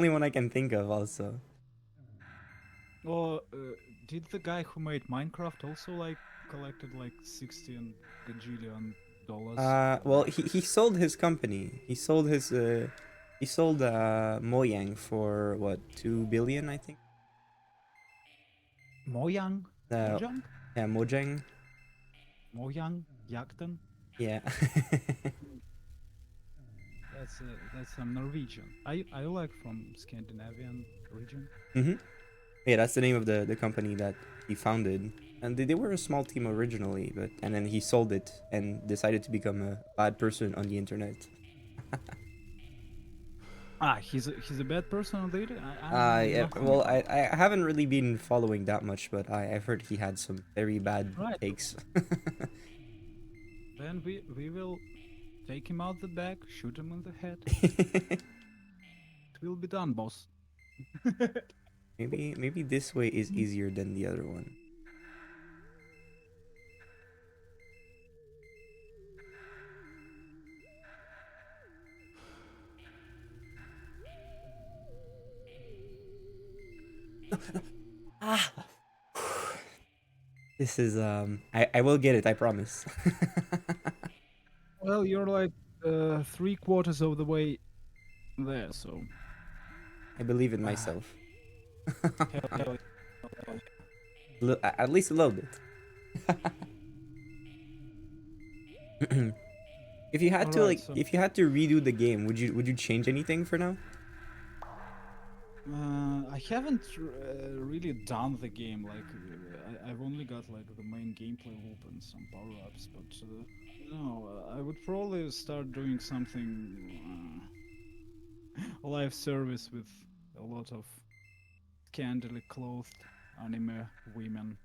one I can think of. Also, Or did the guy who made Minecraft also like collected like $16 gajillion? well, he sold his company. He sold Mojang for what 2 billion, I think. Mojang? Uh, Mojang? yeah, Mojang. Mojang? Yakten? Yeah. That's Norwegian. I like from Scandinavian region. Mm-hmm. Yeah, that's the name of the company that he founded. And they were a small team originally, and then he sold it and decided to become a bad person on the internet. He's a bad person on the internet. I know Yeah, nothing well, about. I haven't really been following that much, but I've heard he had some very bad Right. takes. Then we will take him out the back, shoot him in the head. It will be done, boss. Maybe this way is easier than the other one. Ah. This is I will get it, I promise. Well, you're like 3/4 of the way there, so I believe in myself. hell At least a little bit. If you had to Alright, so if you had to redo the game, would you change anything for now? I haven't really done the game. Like I've only got like the main gameplay loop and some power-ups, but no, I would probably start doing something live service with a lot of scantily clothed anime women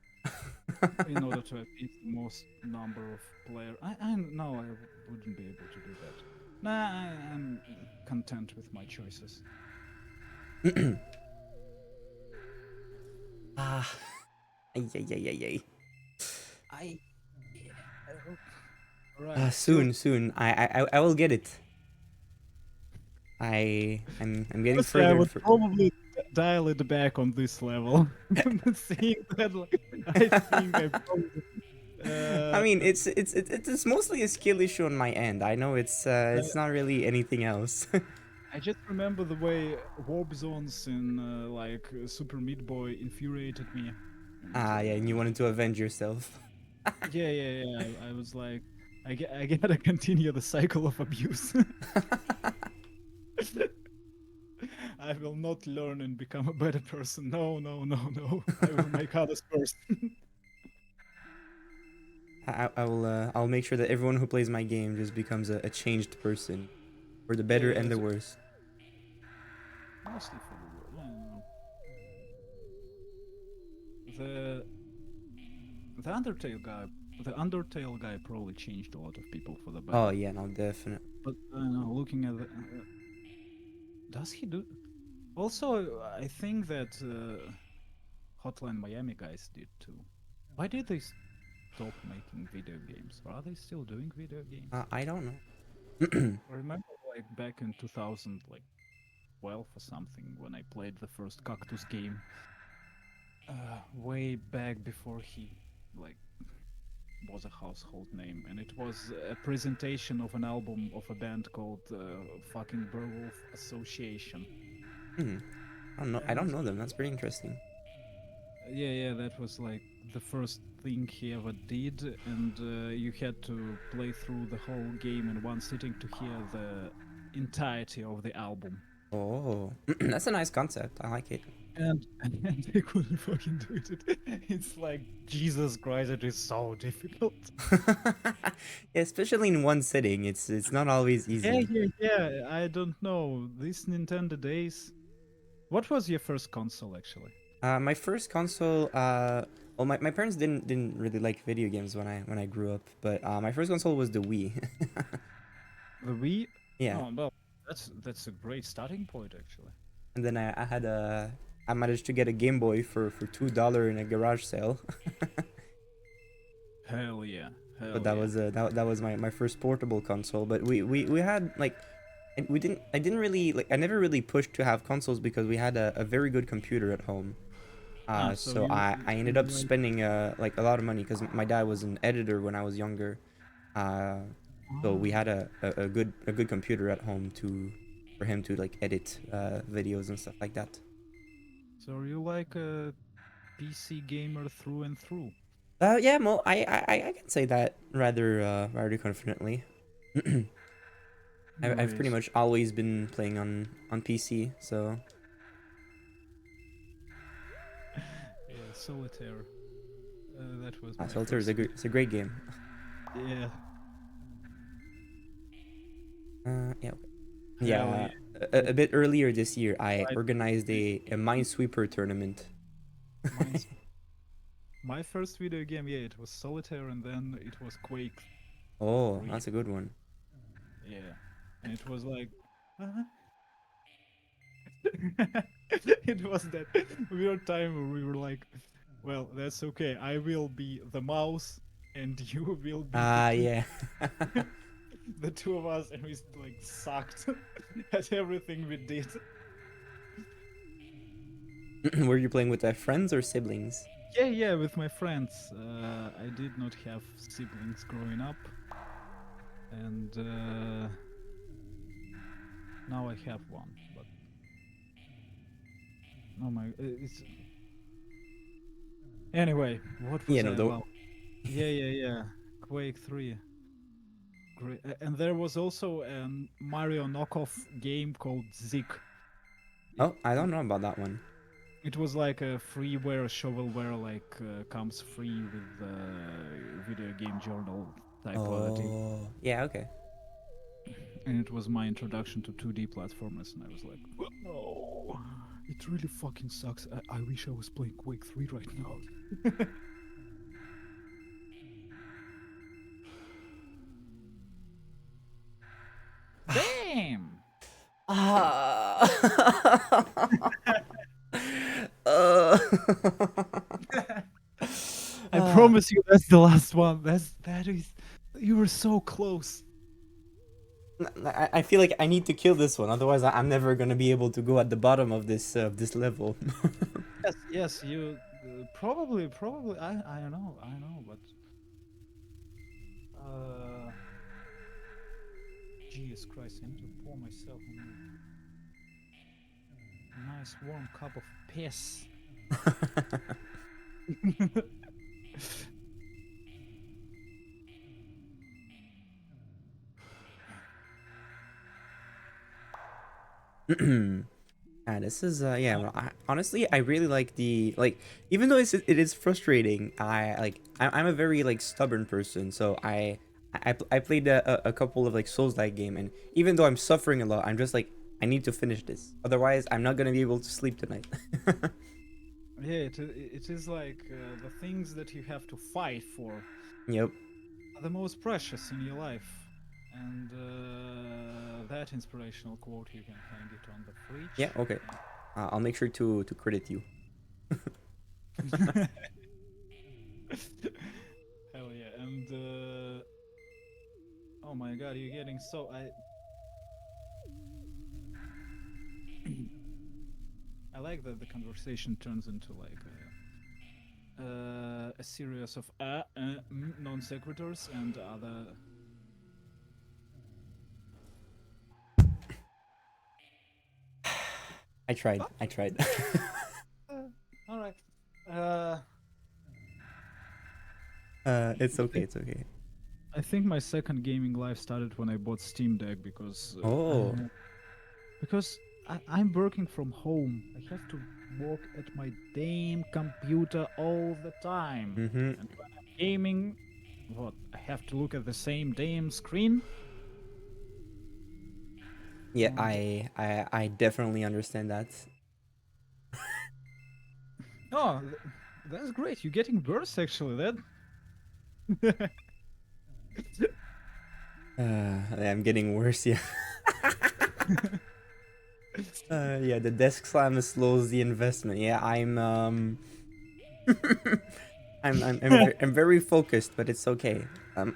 in order to appease the most number of players. I no, I wouldn't be able to do that. Nah, I'm content with my choices. Ah, ay, ay, ay, ay, ay. Right. Soon. I will get it. I'm getting Honestly, I further. would probably dial it back on this level. Seeing that, like, I think I probably. I mean, it's mostly a skill issue on my end. I know it's not really anything else. I just remember the way warp zones in Super Meat Boy infuriated me. Ah, yeah, and you wanted to avenge yourself. Yeah. I was like, I gotta continue the cycle of abuse. I will not learn and become a better person. No. I will make others first. I'll make sure that everyone who plays my game just becomes a changed person, for the better and the worse. Mostly for the world. Yeah, no. The Undertale guy probably changed a lot of people for the better. Oh yeah, no, definitely. But looking at the, does he do? Also, I think that Hotline Miami guys did too. Why did they stop making video games? Are they still doing video games? I don't know. I remember like back in 2012 or something when I played the first Cactus game. Way back before he like was a household name, and it was a presentation of an album of a band called fucking Werewolf Association. I don't know them. That's pretty interesting. Yeah, that was like the first thing he ever did, and you had to play through the whole game in one sitting to hear the entirety of the album. Oh, that's a nice concept. I like it. And they couldn't fucking do it. It's like, Jesus Christ, it is so difficult. Yeah, especially in one sitting, it's not always easy. Yeah. I don't know. These Nintendo days. What was your first console, actually? My first console, well, my parents didn't really like video games when I grew up, but my first console was the Wii. The Wii? Yeah. Oh, well, that's a great starting point, actually. And then I managed to get a Game Boy for $2 in a garage sale. Hell yeah. But that was that was my first portable console. But we had like, and I didn't really like, I never really pushed to have consoles because we had a very good computer at home. So I ended up spending like a lot of money because my dad was an editor when I was younger. So we had a good computer at home for him to like edit videos and stuff like that. So are you like a PC gamer through and through? Yeah, well, I can say that rather confidently. I've pretty Nice. much always been playing on PC, so Yeah, Solitaire. That was my Solitaire is first. it's a great game. Yeah. Yeah, okay. Hell Yeah. A bit earlier this year, I organized a Minesweeper tournament. Mine's my first video game, yeah, it was Solitaire, and then it was Quake. Oh, 3. that's a good one. Yeah, and it was like, it was that weird time where we were like, well, that's okay. I will be the mouse, and you will be Ah, the yeah. the two of us, and we like sucked at everything we did. Were you playing with friends or siblings? Yeah, with my friends. I did not have siblings growing up, and now I have one. But oh my, it's anyway. What was Yeah, I no, though. about? Yeah. Quake 3. Great. And there was also a Mario knockoff game called Zik. Oh, I don't know about that one. It was like a freeware, shovelware, like comes free with video game journal type quality. Oh, yeah, okay. And it was my introduction to 2D platformers, and I was like, no, it really fucking sucks. I wish I was playing Quake 3 right now. Damn! Ah. uh. I promise you that's the last one. That is, you were so close. I feel like I need to kill this one, otherwise I'm never gonna be able to go at the bottom of this level. Yes, you probably. I don't know, but Jesus Christ, I need to pour myself a nice warm cup of piss. This is yeah. Well, honestly, I really like even though it is frustrating. I'm a very like stubborn person, so I played a couple of like Souls-like game, and even though I'm suffering a lot, I'm just like I need to finish this. Otherwise, I'm not gonna be able to sleep tonight. Yeah, it is like the things that you have to fight for Yep. are the most precious in your life. And that inspirational quote, you can find it on the fridge. Yeah. Okay. I'll make sure to credit you. Hell yeah. And oh my god, you're getting so I like that the conversation turns into like a series of non sequiturs and other. I tried. All right. It's okay. It's okay. I think my second gaming life started when I bought Steam Deck because Oh. because I'm working from home. I have to work at my damn computer all the time. Mm-hmm. And when I'm gaming, what? I have to look at the same damn screen? Yeah, I definitely understand that. Oh, that's great. You're getting worse actually, that. I'm getting worse, yeah. Yeah, the desk slam slows the investment. Yeah, I'm I'm very focused, but it's okay.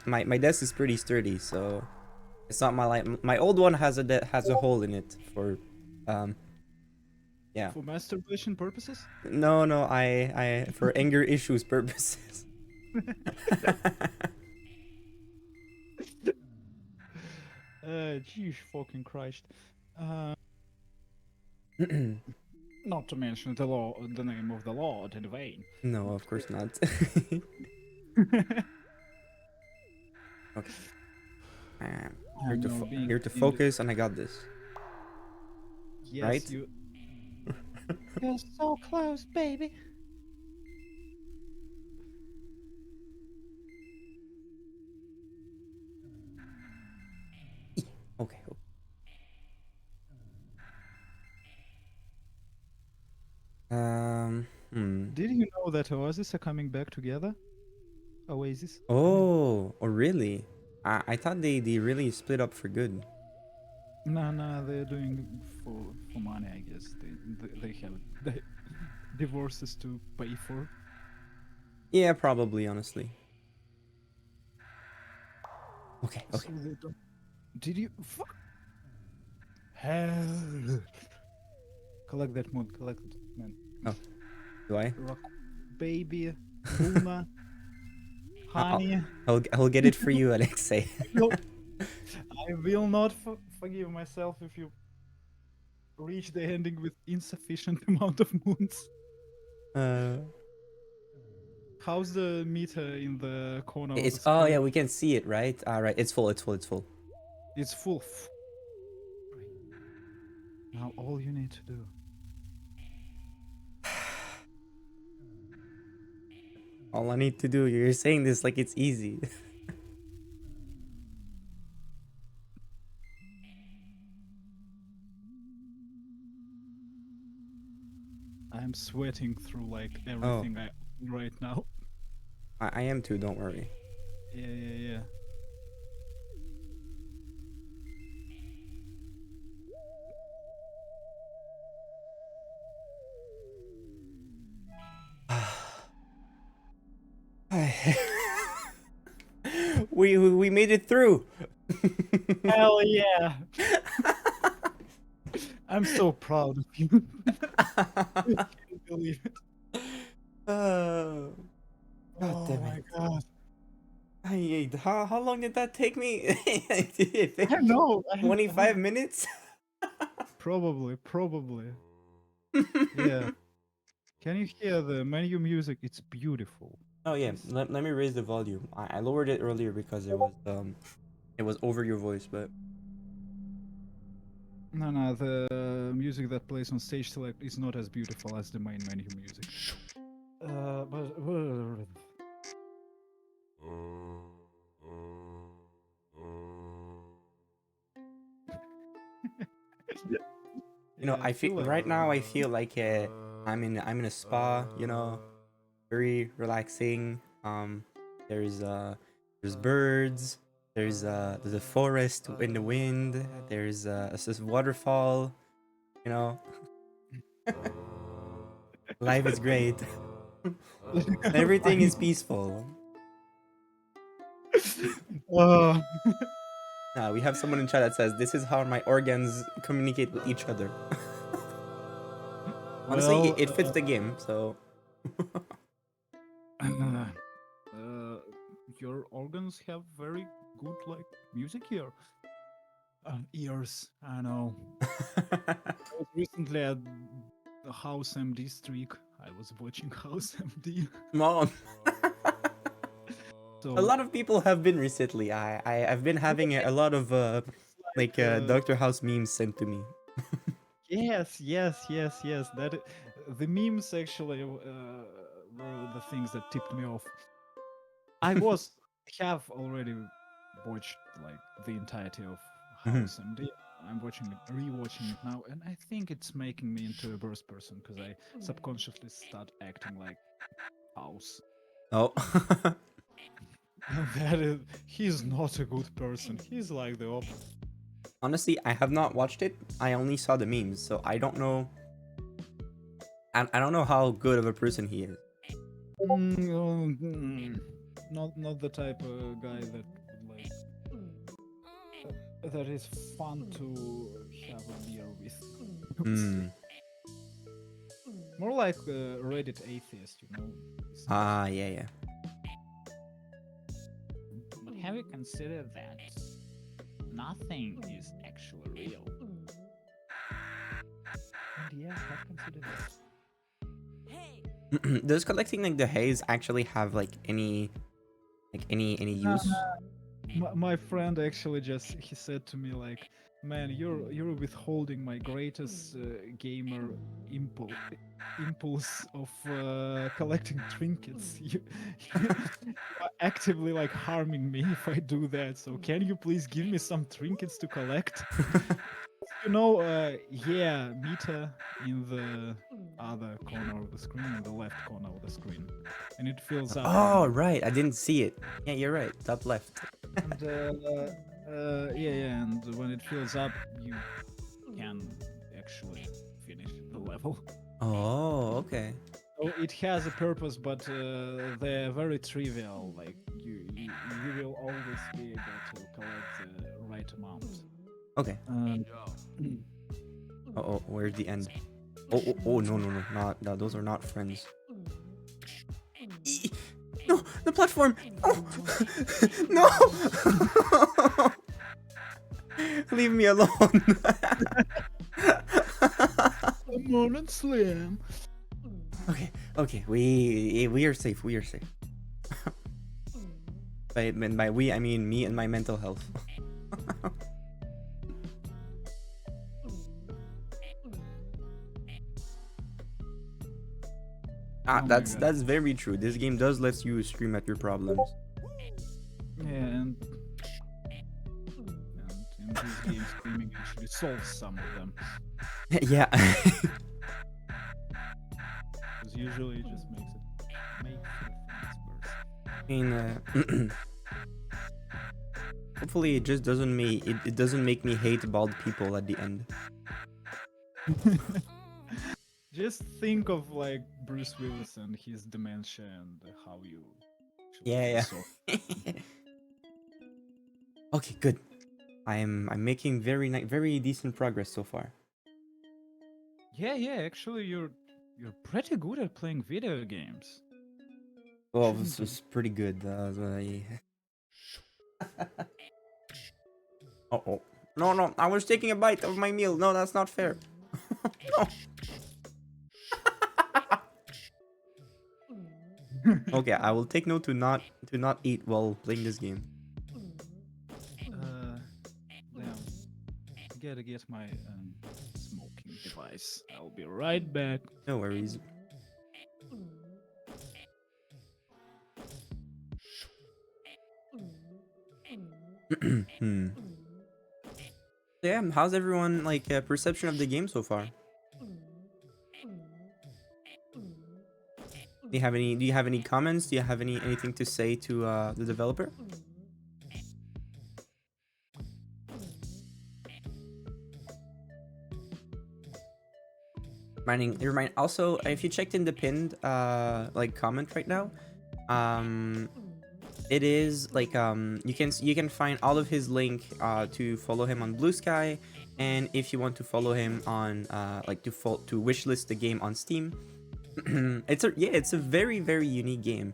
My desk is pretty sturdy, so it's not my old one has has a hole in it for yeah. For masturbation purposes? No, I for anger issues purposes. Jeez fucking Christ. Not to mention the name of the Lord in vain. No, of course not. Okay. being here to in the- focus, and I got this. Yes, right? you. You're so close, baby. Okay. Did you know that Oasis are coming back together? Oasis. Oh, really? I thought they really split up for good. No, they're doing for money, I guess. They have divorces to pay for. Yeah, probably, honestly. Okay. So they don't. Did you? Fuck. Hell. Collect that moon. Collect it, man. Do I? Rock, baby, Luna, honey. I'll get it for you, Alexei. I will not forgive myself if you reach the ending with insufficient amount of moons. How's the meter in the corner of the It's screen? yeah, we can see it, right? Right, it's full. It's full. Now all you need to do. All I need to do. You're saying this like it's easy. I'm sweating through like everything right now. I am too. Don't worry. Yeah. we made it through. Hell yeah! I'm so proud of you. I can't believe it. God damn my it. god. How long did that take me? I know. 25 minutes? Probably. Yeah. Can you hear the menu music? It's beautiful. Oh yeah, let me raise the volume. I lowered it earlier because it was over your voice, but No, the music that plays on stage select is not as beautiful as the main menu music. you know, I feel right now I feel like I'm in a spa, you know, very relaxing. There's birds, there's a forest in the wind, there's this waterfall, you know. Life is great. Everything is peaceful. We have someone in chat that says this is how my organs communicate with each other. Honestly, it fits the game, so. Your organs have very good like music here. Ears, I know. I was recently at the House MD streak. I was watching House MD. Mom. So A lot of people have been recently. I've been having a lot of Dr. House memes sent to me. yes. That the memes actually were the things that tipped me off. I have already watched like the entirety of House MD. I'm rewatching it now, and I think it's making me into a worse person because I subconsciously start acting like House. Oh. He's not a good person. He's like the opposite. Honestly, I have not watched it. I only saw the memes, so I don't know. I don't know how good of a person he is. Not the type of guy that like that is fun to have a beer with. More like a Reddit atheist, you know. Yeah. But have you considered that nothing is actually real? And yeah, I've considered that. Does collecting like the haze actually have like any use? My friend actually he said to me like, "Man, you're withholding my greatest gamer impulse of collecting trinkets. You are actively like harming me if I do that. So can you please give me some trinkets to collect?" Yeah, meter in the other corner of the screen, in the left corner of the screen, and it fills up. Oh, right. I didn't see it. Yeah, you're right. Top left. And yeah, and when it fills up, you can actually finish the level. Oh, okay. So it has a purpose, but they're very trivial. Like you will always be able to collect the right amount. Okay. Oh, where's the end? Oh, no, not those are not friends. No, the platform. Oh, no. Leave me alone. Come on and slam. Okay. We are safe. We are safe. By we, I mean me and my mental health. Oh my that's God. that's very true. This game does let you scream at your problems. Yeah, and in this game, screaming actually solves some of them. Yeah. Because usually it just makes things worse. I mean, hopefully it just doesn't it doesn't make me hate bald people at the end. Just think of like Bruce Willis and his dementia and how you. actually Yeah. solve Okay, good. I'm making very decent progress so far. Yeah, actually, you're pretty good at playing video games. Well, Shouldn't this be. was pretty good. Oh. No, I was taking a bite of my meal. No, that's not fair. No. Okay, I will take note to not eat while playing this game. Damn. Gotta get my smoking device. I'll be right back. No worries. Yeah, how's everyone like perception of the game so far? Do you have any comments? Do you have anything to say to the developer? Remind also, if you checked in the pinned like comment right now, it is like you can find all of his link to follow him on Blue Sky, and if you want to follow him on like to wishlist the game on Steam. It's a very unique game.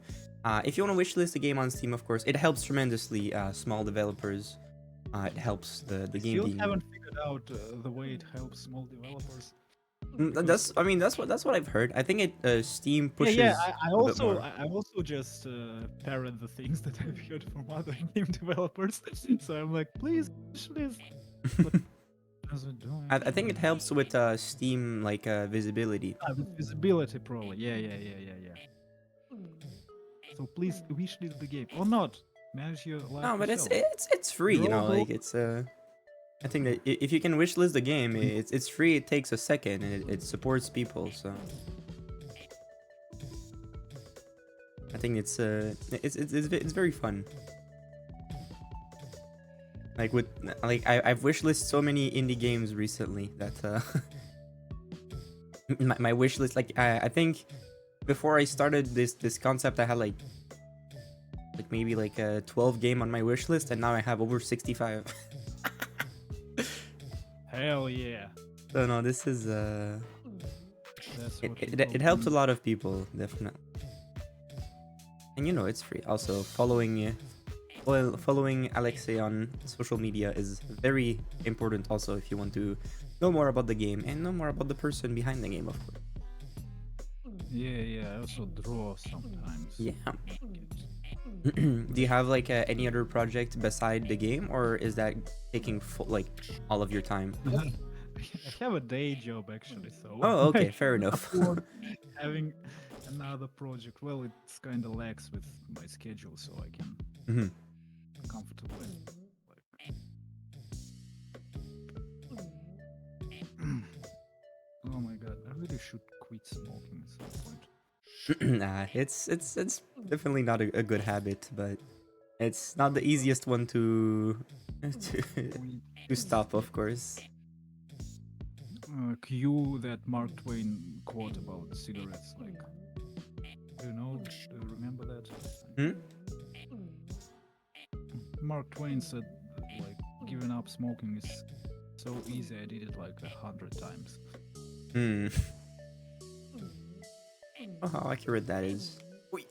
If you want to wishlist the game on Steam, of course, it helps tremendously small developers. It helps the game Still being. haven't figured out the way it helps small developers. That's what I've heard. I think it Steam pushes Yeah. I a bit more. also just parrot the things that I've heard from other game developers. So I'm like, please, this. But how's it doing? I think it helps with Steam like visibility. With visibility, probably. Yeah. So please wishlist the game or not. Manage your life. No, but yourself. it's free, you know. Roll. Like it's I think that if you can wishlist the game, it's free. It takes a second, and it supports people. So I think it's very fun. Like I've wishlisted so many indie games recently that my wish list, like I think before I started this concept, I had like maybe like a 12 game on my wish list, and now I have over 65. Hell yeah. So no, this is That's what it helps a lot of people, definitely. And you know, it's free. Also, following Alexei on social media is very important. Also, if you want to know more about the game and know more about the person behind the game, of course. Yeah. I also draw sometimes. Yeah. Do you have like any other project beside the game, or is that taking like all of your time? I have a day job actually, so Oh, I okay, fair can't enough. afford having another project. Well, it's kind of lax with my schedule, so I can Hmm. comfortably. Like, oh my god, I really should quit smoking at some point. Nah, it's definitely not a good habit, but it's not the easiest one to to stop, of course. Cue that Mark Twain quote about cigarettes. Like, do you remember that? Hmm? Mark Twain said, like, giving up smoking is so easy. I did it like 100 times. Hmm. Oh, how accurate that is. Wait.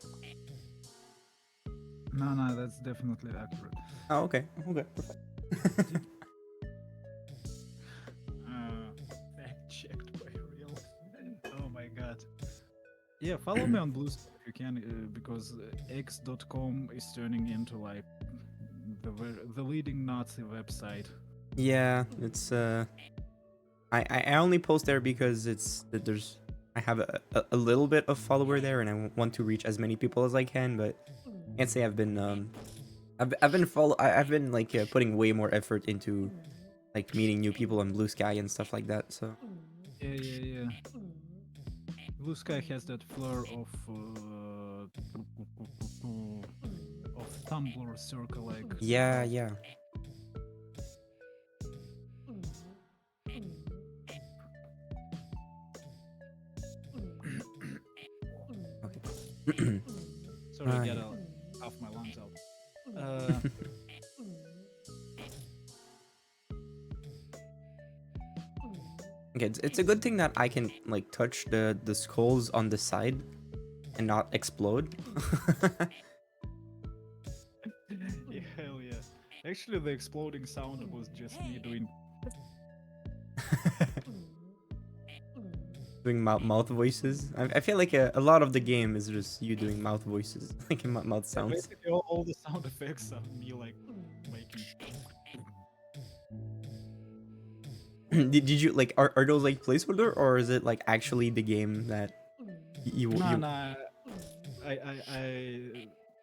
No, that's definitely accurate. Oh, okay. Okay. Perfect. Fact checked by real. Oh my god. Yeah, follow me on Bluesky if you can, because x.com is turning into like the leading Nazi website. Yeah, it's I only post there because it's that there's I have a little bit of follower there, and I want to reach as many people as I can, but can't say I've been I've been like putting way more effort into like meeting new people on Blue Sky and stuff like that. So Yeah. Blue Sky has that flair of Tumblr circle like. yeah. Okay. Sorry, I Ah, gotta yeah. cough my lungs out. Uh, Okay, it's a good thing that I can like touch the skulls on the side and not explode. yeah, hell yeah. Actually, the exploding sound was just me doing. Doing mouth voices. I feel like a lot of the game is just you doing mouth voices, like mouth sounds. Basically, all the sound effects are me like making. Did you like are those like placeholder, or is it like actually the game that Nah. I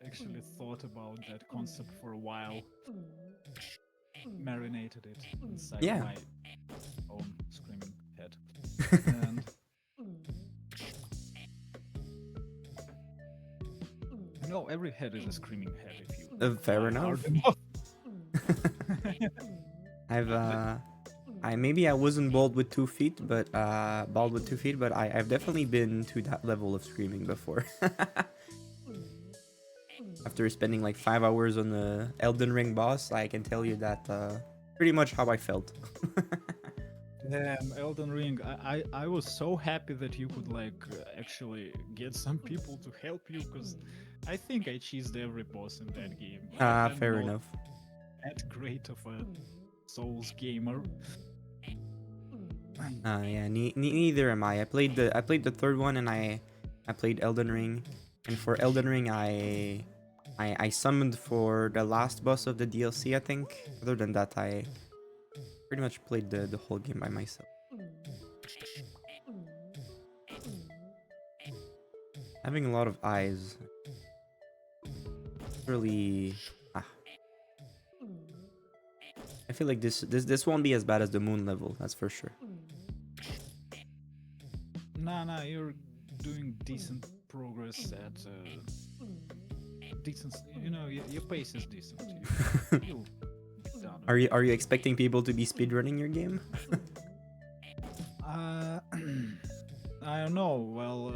actually thought about that concept for a while. Marinated it inside Yeah. my own screaming head. And no, every head is a screaming head if you Fair try enough. hard enough. I maybe I wasn't bald with 2 feet, but I've definitely been to that level of screaming before. After spending like 5 hours on the Elden Ring boss, I can tell you that pretty much how I felt. Damn, Elden Ring. I was so happy that you could like actually get some people to help you, because I think I cheesed every boss in that game. I'm Fair not enough. that great of a Souls gamer. Yeah, neither am I. I played the third one, and I played Elden Ring, and for Elden Ring I summoned for the last boss of the DLC, I think. Other than that, I pretty much played the whole game by myself. Having a lot of eyes. Really. Ah. I feel like this won't be as bad as the moon level, that's for sure. Nah, you're doing decent progress at decent. You know, your pace is decent. You'll be done. Are you expecting people to be speedrunning your game? I don't know. Well,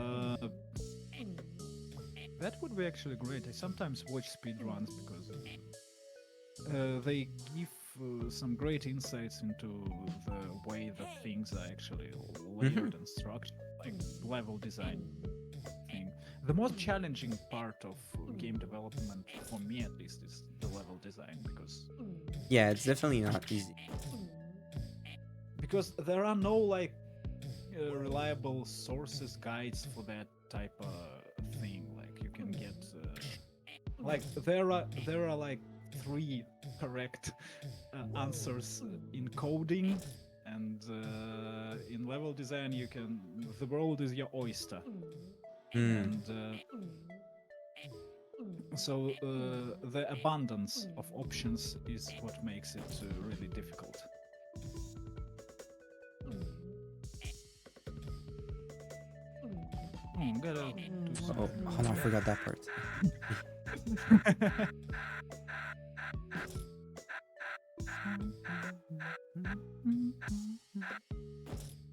that would be actually great. I sometimes watch speedruns because they give some great insights into the way that things are actually layered and structured, like level design thing. The most challenging part of game development, for me at least, is the level design, Yeah, it's definitely not easy. Because there are no like reliable sources, guides for that type of thing. Like you can get Like there are like 3 correct answers in coding, and in level design you can. The world is your oyster, and so the abundance of options is what makes it really difficult. Gotta do Oh, something. oh no, I forgot that part.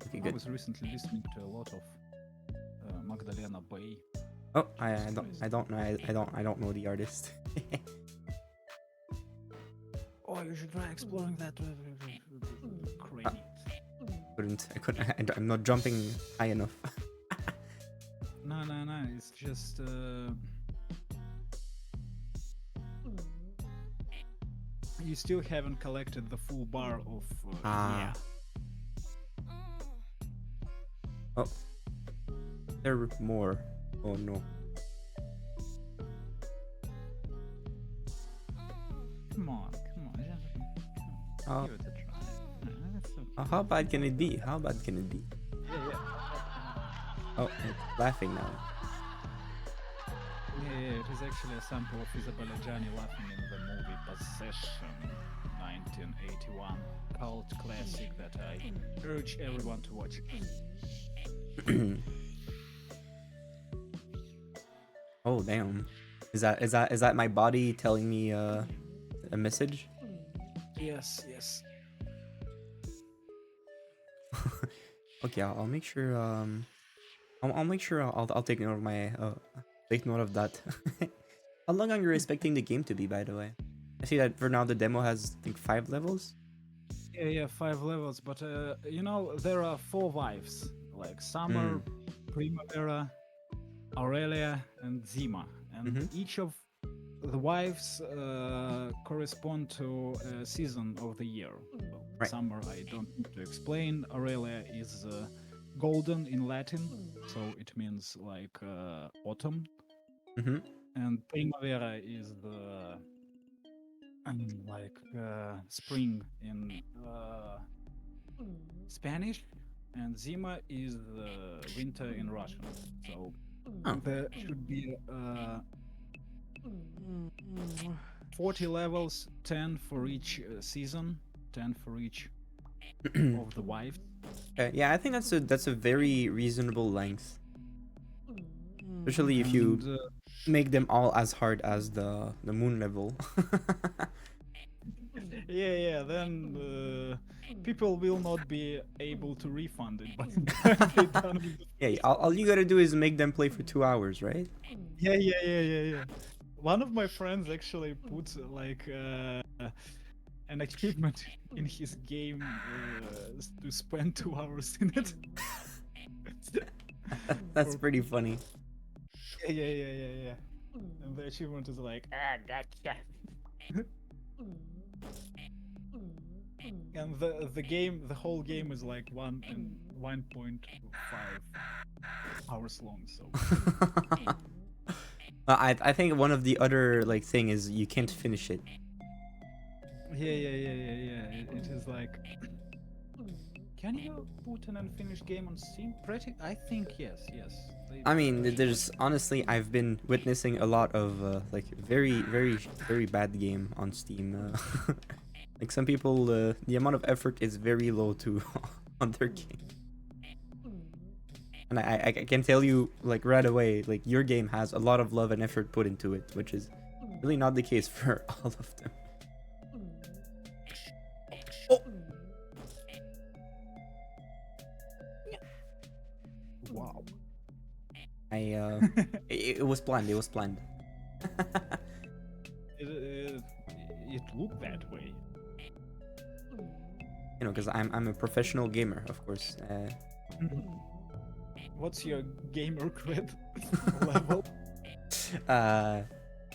Okay, I good. was recently listening to a lot of Magdalena Bay. Oh, I don't know. I don't know the artist. Oh, you should try exploring that. Crazy. I'm not jumping high enough. No. It's just. You still haven't collected the full bar of. Ah. Oh, there are more. Oh no. Come on. Oh, Give it a try. That's okay. how bad can it be? How bad can it be? Yeah. Oh, it's laughing now. Yeah, it is actually a sample of Isabella Gianni laughing in the movie Possession, 1981, cult classic that I urge everyone to watch. Oh damn. Is that my body telling me a message? Yes. Okay, I'll make sure. I'll make sure I'll take note of my take note of that. How long are you expecting the game to be, by the way? I see that for now the demo has I think 5 levels. Yeah, 5 levels, but there are 4 wives, like Summer, Primavera, Aurelia, and Zima, and each of the wives correspond to a season of the year. Well, Right. Summer, I don't need to explain. Aurelia is golden in Latin, so it means like autumn, and Primavera is the spring in Spanish, and Zima is the winter in Russian. So there should be 40 levels, 10 for each season, 10 for each of the wives. Yeah, I think that's a very reasonable length, especially if you And, make them all as hard as the moon level. yeah, then people will not be able to refund it, but they're done with the Yeah, all you gotta do is make them play for 2 hours, right? Yeah. One of my friends actually put like an achievement in his game to spend 2 hours in it. That's pretty funny. Yeah. And the achievement is like, gotcha. And the whole game is like 1.5 hours long. So I think one of the other like thing is you can't finish it. yeah. It is like. Can you put an unfinished game on Steam? I think yes. I mean, there's honestly I've been witnessing a lot of like very bad game on Steam. Like some people, the amount of effort is very low to on their game. And I can tell you like right away, like your game has a lot of love and effort put into it, which is really not the case for all of them. Oh. Wow. It was planned. It was planned. It looked that way. You know, because I'm a professional gamer, of course. What's your gamer cred level?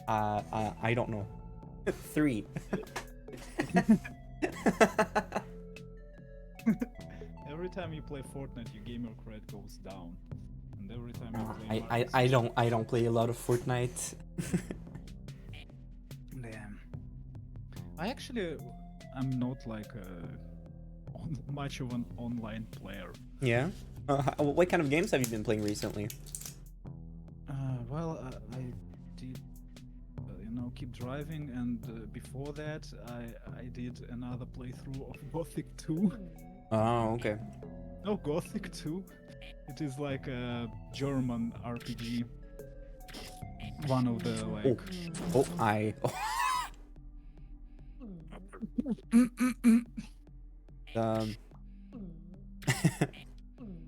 I don't know. 3. Every time you play Fortnite, your gamer cred goes down, and every time you play I don't play a lot of Fortnite. Yeah. I actually am not like much of an online player. Yeah. What kind of games have you been playing recently? Well, I did, keep driving, and before that, I did another playthrough of Gothic 2. Oh, okay. No, Gothic 2. It is like a German RPG. One of the like. Oh, I. um.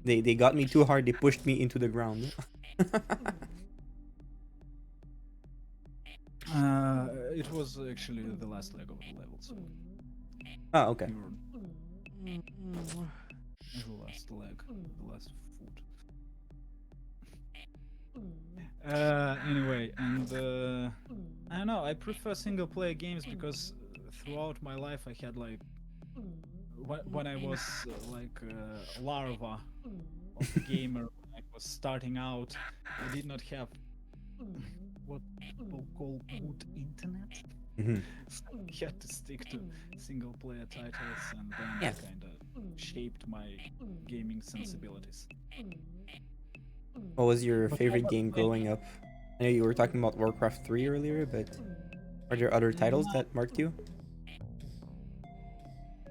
They got me too hard. They pushed me into the ground. It was actually the last leg of the level, so Oh, okay. the last leg, the last foot. Anyway, and I don't know. I prefer single-player games because throughout my life I had like when I was like larva of a gamer, when I was starting out, I did not have what people call good internet. Mhm. So I had to stick to single-player titles, and then Yeah. that kind of shaped my gaming sensibilities. What was your But favorite how game about- growing up? I know you were talking about Warcraft 3 earlier, but are there other titles that marked you?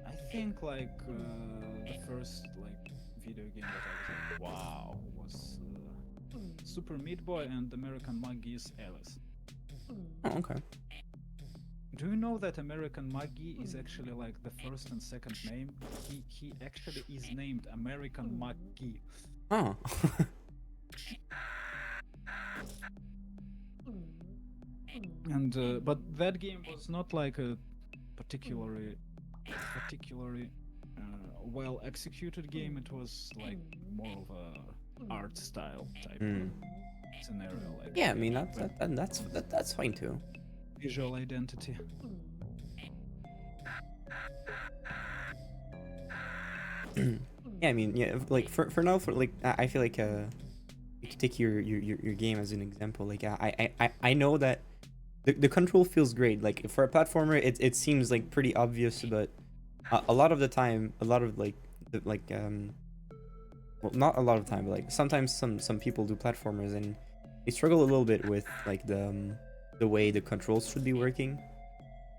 I think like the first like video game that I was like, wow, was Super Meat Boy and American Maggie's Alice. Oh, okay. Do you know that American Maggie is actually like the first and second name? He actually is named American Maggie. Oh. And but that game was not like a particularly well executed game. It was like more of a art style type Hmm. scenario. Like Yeah, I mean that's fine too. visual identity. Yeah, I mean, yeah, like for now, for like I feel like you can take your game as an example. Like I know that the control feels great. Like for a platformer, it seems like pretty obvious, but a lot of the time, a lot of like well, not a lot of time, but like sometimes some people do platformers and they struggle a little bit with like the way the controls should be working,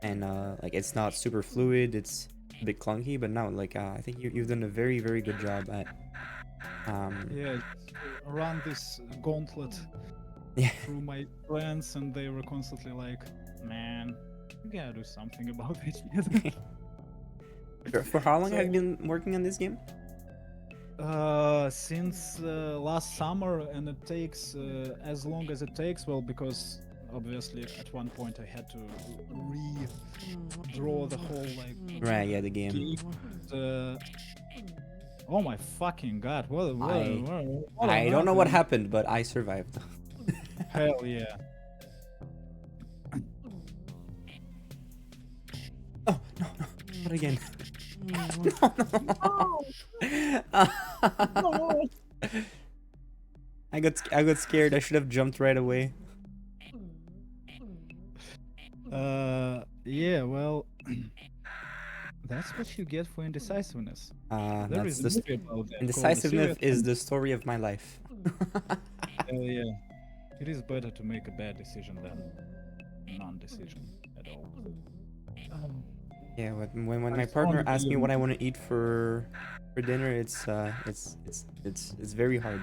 and like it's not super fluid. It's a bit clunky, but now like I think you've done a very good job at Yeah, just, run this gauntlet yeah. through my friends, and they were constantly like, "Man, you gotta do something about it." For how long So- have you been working on this game? Since last summer, and it takes as long as it takes. Well, because obviously at one point I had to redraw the whole like Right, yeah, the game. game. Oh my fucking god! I don't know what happened, but I survived. Hell yeah! Oh no, not again. No. I got scared. I should have jumped right away. Yeah. Well, that's what you get for indecisiveness. There That's is a the movie about that called The indecisiveness Serious is the story of my life. Hell yeah. It is better to make a bad decision than non-decision at all. Yeah, when my I partner found asks me you- what I want to eat for dinner, it's very hard.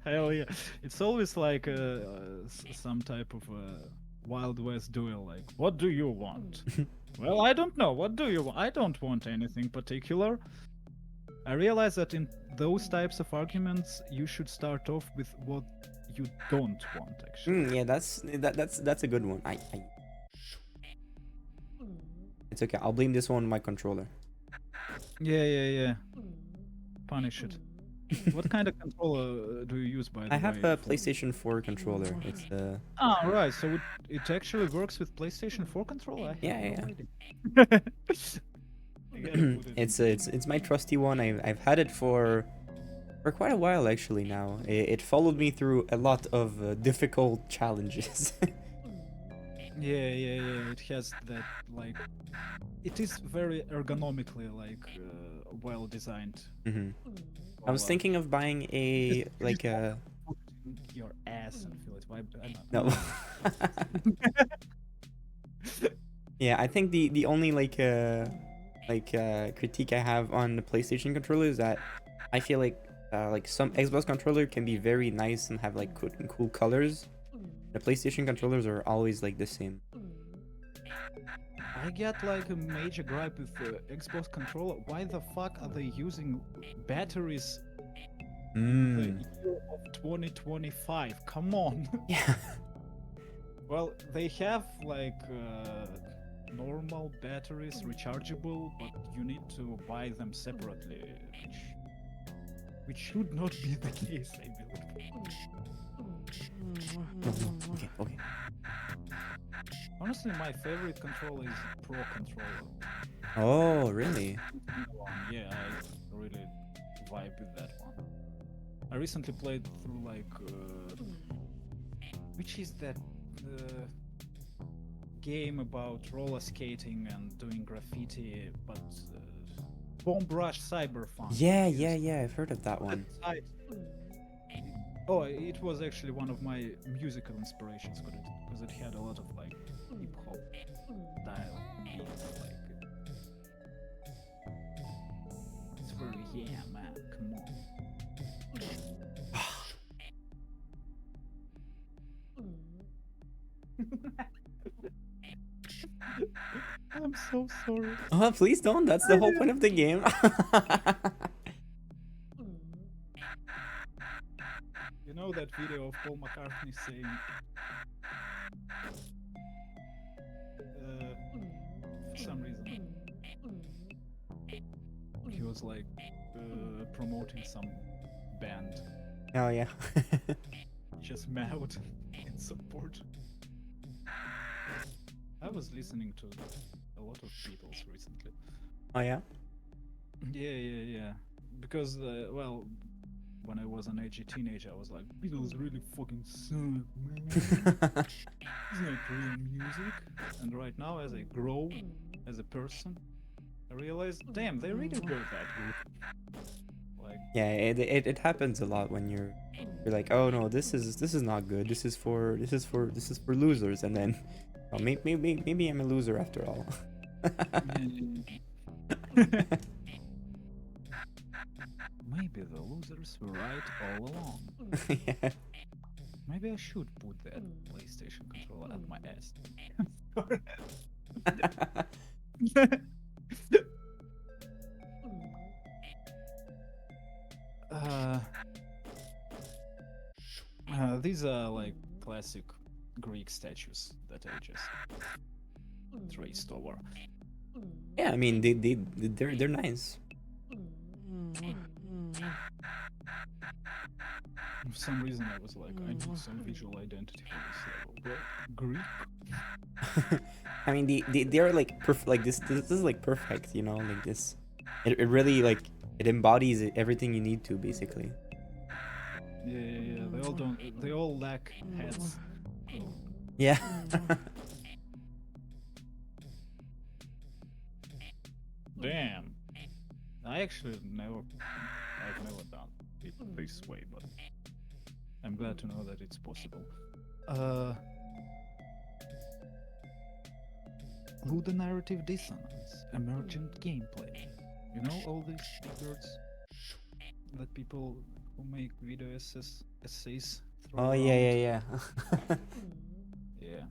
Hell yeah. It's always like some type of Wild West duel. Like, what do you want? Well, I don't know. What do you want? I don't want anything particular. I realize that in those types of arguments, you should start off with what you don't want, actually. Yeah, that's a good one. It's okay. I'll blame this one on my controller. Yeah. Punish it. What kind of controller do you use, by the way? I have a for- PlayStation 4 controller. It's Ah, right. So it actually works with PlayStation 4 controller? I have Yeah, no yeah. idea. I gotta put it it's my trusty one. I've had it for quite a while actually now. It followed me through a lot of difficult challenges. Yeah. It has that like, it is very ergonomically like well designed. Hmm. I was Roll-up. thinking of buying a Just- like just a put it in your ass and feel it vibe. I no. know. Yeah, I think the only critique I have on the PlayStation controller is that I feel like some Xbox controller can be very nice and have like cool colors. The PlayStation controllers are always like the same. I get like a major gripe with the Xbox controller. Why the fuck are they using batteries in the Mm. year of 2025? Come on. Yeah. Well, they have like normal batteries, rechargeable, but you need to buy them separately, which should not be the case, I believe. No. Okay. Honestly, my favorite controller is Pro controller. Oh, really? Yeah, I really vibe with that one. I recently played through like which is that game about roller skating and doing graffiti, but Bomb Rush Cyberpunk. Yeah. Yes. I've heard of that one. Oh, it was actually one of my musical inspirations because it had a lot of like hip hop style beats. Like it's very yeah, man. Come on. I'm so sorry. Oh, please don't. That's the whole point of the game. You know that video of Paul McCartney saying, for some reason, he was like promoting some band, Oh yeah. just mad in support. I was listening to a lot of Beatles recently. Oh yeah. Yeah. Because, well, when I was an edgy teenager, I was like, Beatles really fucking suck, man. It's not real music. And right now, as I grow as a person, I realize, damn, they really were that good. Like, Yeah, it happens a lot when you're like, oh no, this is not good. This is for losers, and then, oh, maybe I'm a loser after all. maybe the losers were right all along. Yeah. Maybe I should put that PlayStation controller at my ass. These are like classic Greek statues that I just traced over. Yeah, I mean they're nice. For some reason, I was like, I need some visual identity for this level. What? Greek? I mean they're like like this is like perfect, you know, like this. It really like it embodies everything you need to basically. Yeah. They all don't. They all lack heads. Yeah. Damn. I've never done it this way, but I'm glad to know that it's possible. Ludonarrative dissonance, emergent gameplay. You know all these big words that people who make video essays throw Oh around? yeah. Yeah.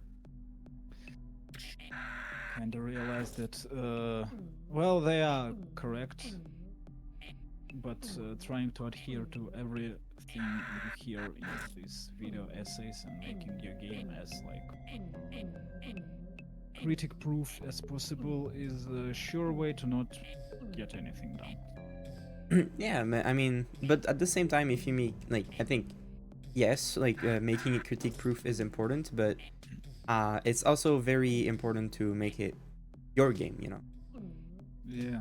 Kinda realized that, well, they are correct, but trying to adhere to everything you hear in these video essays and making your game as like critic proof as possible is a sure way to not get anything done. Yeah, I mean, but at the same time, if you make like, I think, yes, like making it critique proof is important, but it's also very important to make it your game, you know. Yeah.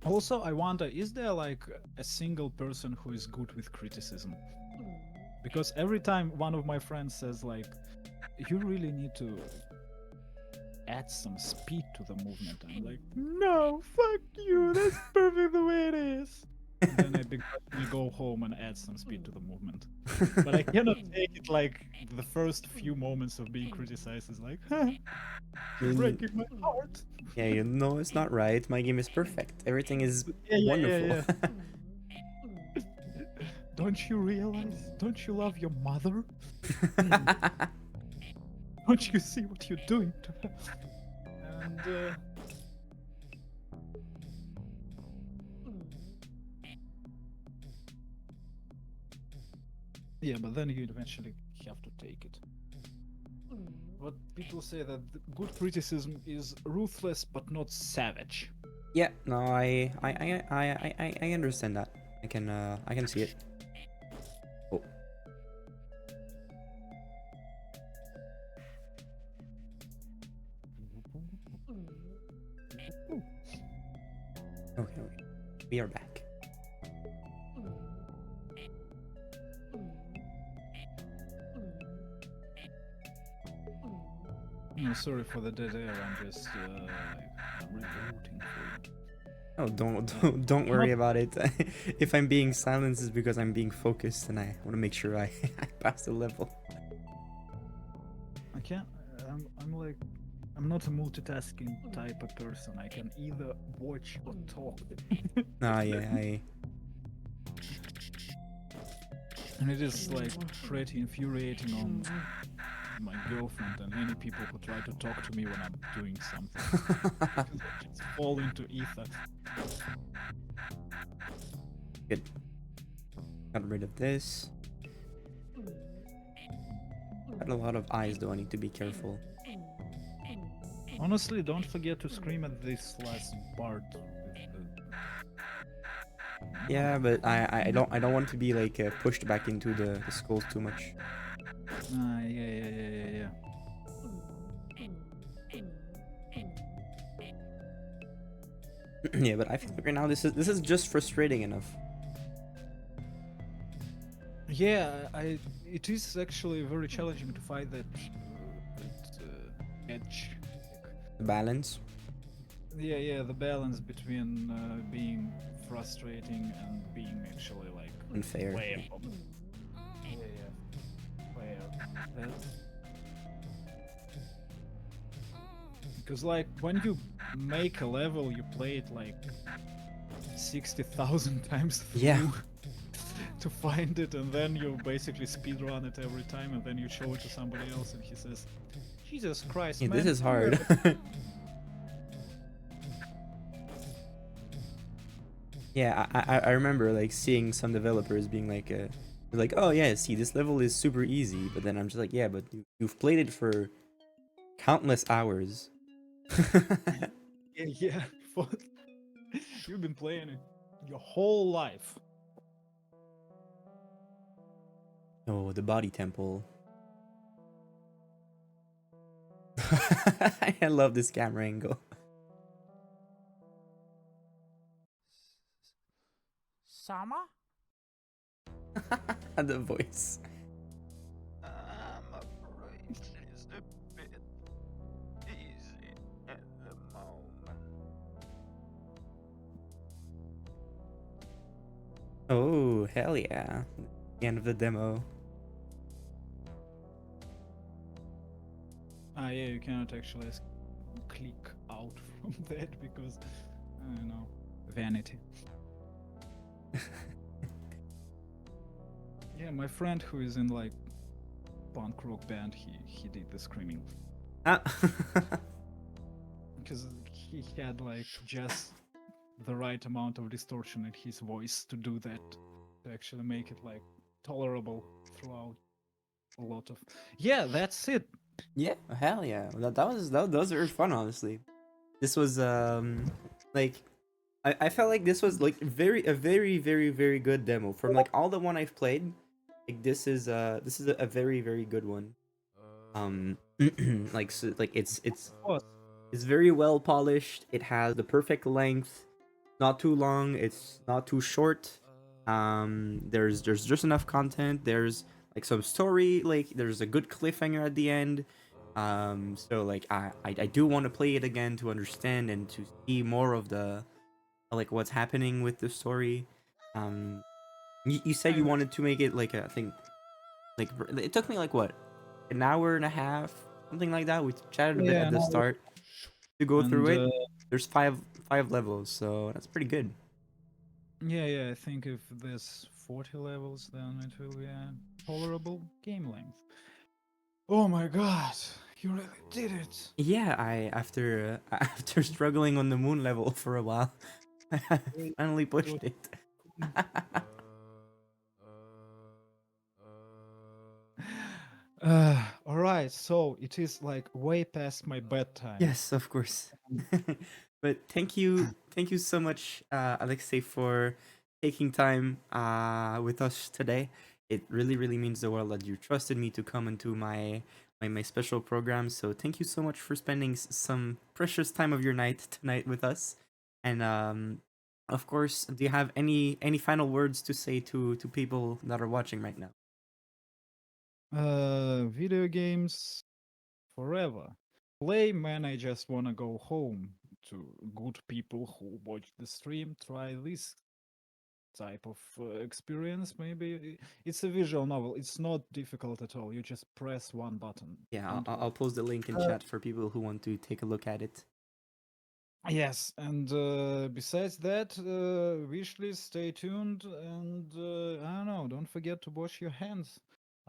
Also, I wonder, is there like a single person who is good with criticism? Because every time one of my friends says like, you really need to add some speed to the movement. I'm like, no, fuck you, that's perfect the way it is. And then I begrudgingly go home and add some speed to the movement. But I cannot take it like the first few moments of being criticized is like, huh, you're breaking my heart. Yeah, you know it's not right. My game is perfect. Everything is Yeah, wonderful. yeah. Don't you realize? Don't you love your mother? Don't you see what you're doing to her? And yeah, but then you eventually have to take it. But people say that good criticism is ruthless but not savage. Yeah, no, I understand that. I can see it. Oh. Okay, we are back. No, sorry for the dead air. I'm just I'm really rooting for you. Oh, don't worry about it. If I'm being silenced, it's because I'm being focused, and I want to make sure I pass the level. I can't. I'm like, I'm not a multitasking type of person. I can either watch or talk. Yeah, And it is like pretty infuriating on my girlfriend and any people who try to talk to me when I'm doing something. Because I just fall into ether. Good. Got rid of this. Got a lot of eyes though. I need to be careful. Honestly, don't forget to scream at this last part. Yeah, but I don't want to be like pushed back into the skulls too much. Yeah. Yeah, but I feel like right now this is just frustrating enough. Yeah, it is actually very challenging to find that edge. The balance. Yeah, the balance between being frustrating and being actually like Unfair. playable. Yeah. Because like when you make a level, you play it like 60,000 times through Yeah. to find it, and then you basically speedrun it every time, and then you show it to somebody else, and he says, "Jesus Christ, Yeah, man, this is you hard. are-" Yeah, I remember like seeing some developers being like, oh yeah, see this level is super easy, but then I'm just like, yeah, but you've played it for countless hours. Yeah, for- you've been playing it your whole life. Oh, the body temple. I love this camera angle. Sama? The voice. I'm afraid it's a bit easy at the moment. Oh, hell yeah. The end of the demo. Yeah, you cannot actually click out from that because, I don't know, vanity. Yeah, my friend who is in like punk rock band, he did the screaming Ah. because he had like just the right amount of distortion in his voice to do that, to actually make it like tolerable throughout a lot of. Yeah, that's it. Yeah, hell yeah. That was very fun, honestly. This was like I felt like this was like a very good demo from like all the one I've played. Like this is a very good one. Like so, like it's Of course. it's very well polished. It has the perfect length, not too long. It's not too short. There's just enough content. There's like some story. Like there's a good cliffhanger at the end. So like I do want to play it again to understand and to see more of the like what's happening with the story. You said you wanted to make it like I think like it took me like what, an hour and a half, something like that. We chatted a bit Yeah, at the no, start to go through and it. There's five levels, so that's pretty good. yeah, I think if there's 40 levels, then it will be a tolerable game length. Oh my god, you really did it! Yeah, I after after struggling on the moon level for a while, I Wait, finally pushed what- it. All right, so it is like way past my bedtime. Yes, of course. But thank you so much, Alexei, for taking time with us today. It really, really means the world that you trusted me to come into my special program. So thank you so much for spending some precious time of your night tonight with us. And of course, do you have any final words to say to people that are watching right now? Video games forever. Play, man, I just wanna go home. To good people who watch the stream, try this type of experience. Maybe it's a visual novel. It's not difficult at all. You just press one button. Yeah, And I'll post the link in uh, chat for people who want to take a look at it. yes, and besides that, wishlist, stay tuned, and I don't know, don't forget to wash your hands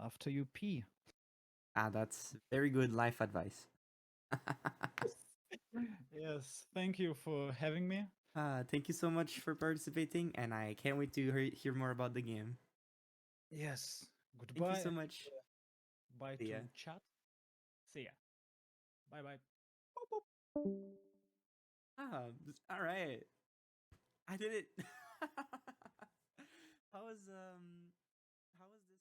after you pee. Ah, that's very good life advice. Yes, thank you for having me. Thank you so much for participating, and I can't wait to hear more about the game. Yes, Thank you goodbye. so much. Bye See to ya. chat. See ya. Bye bye. All right. I did it. How was how was the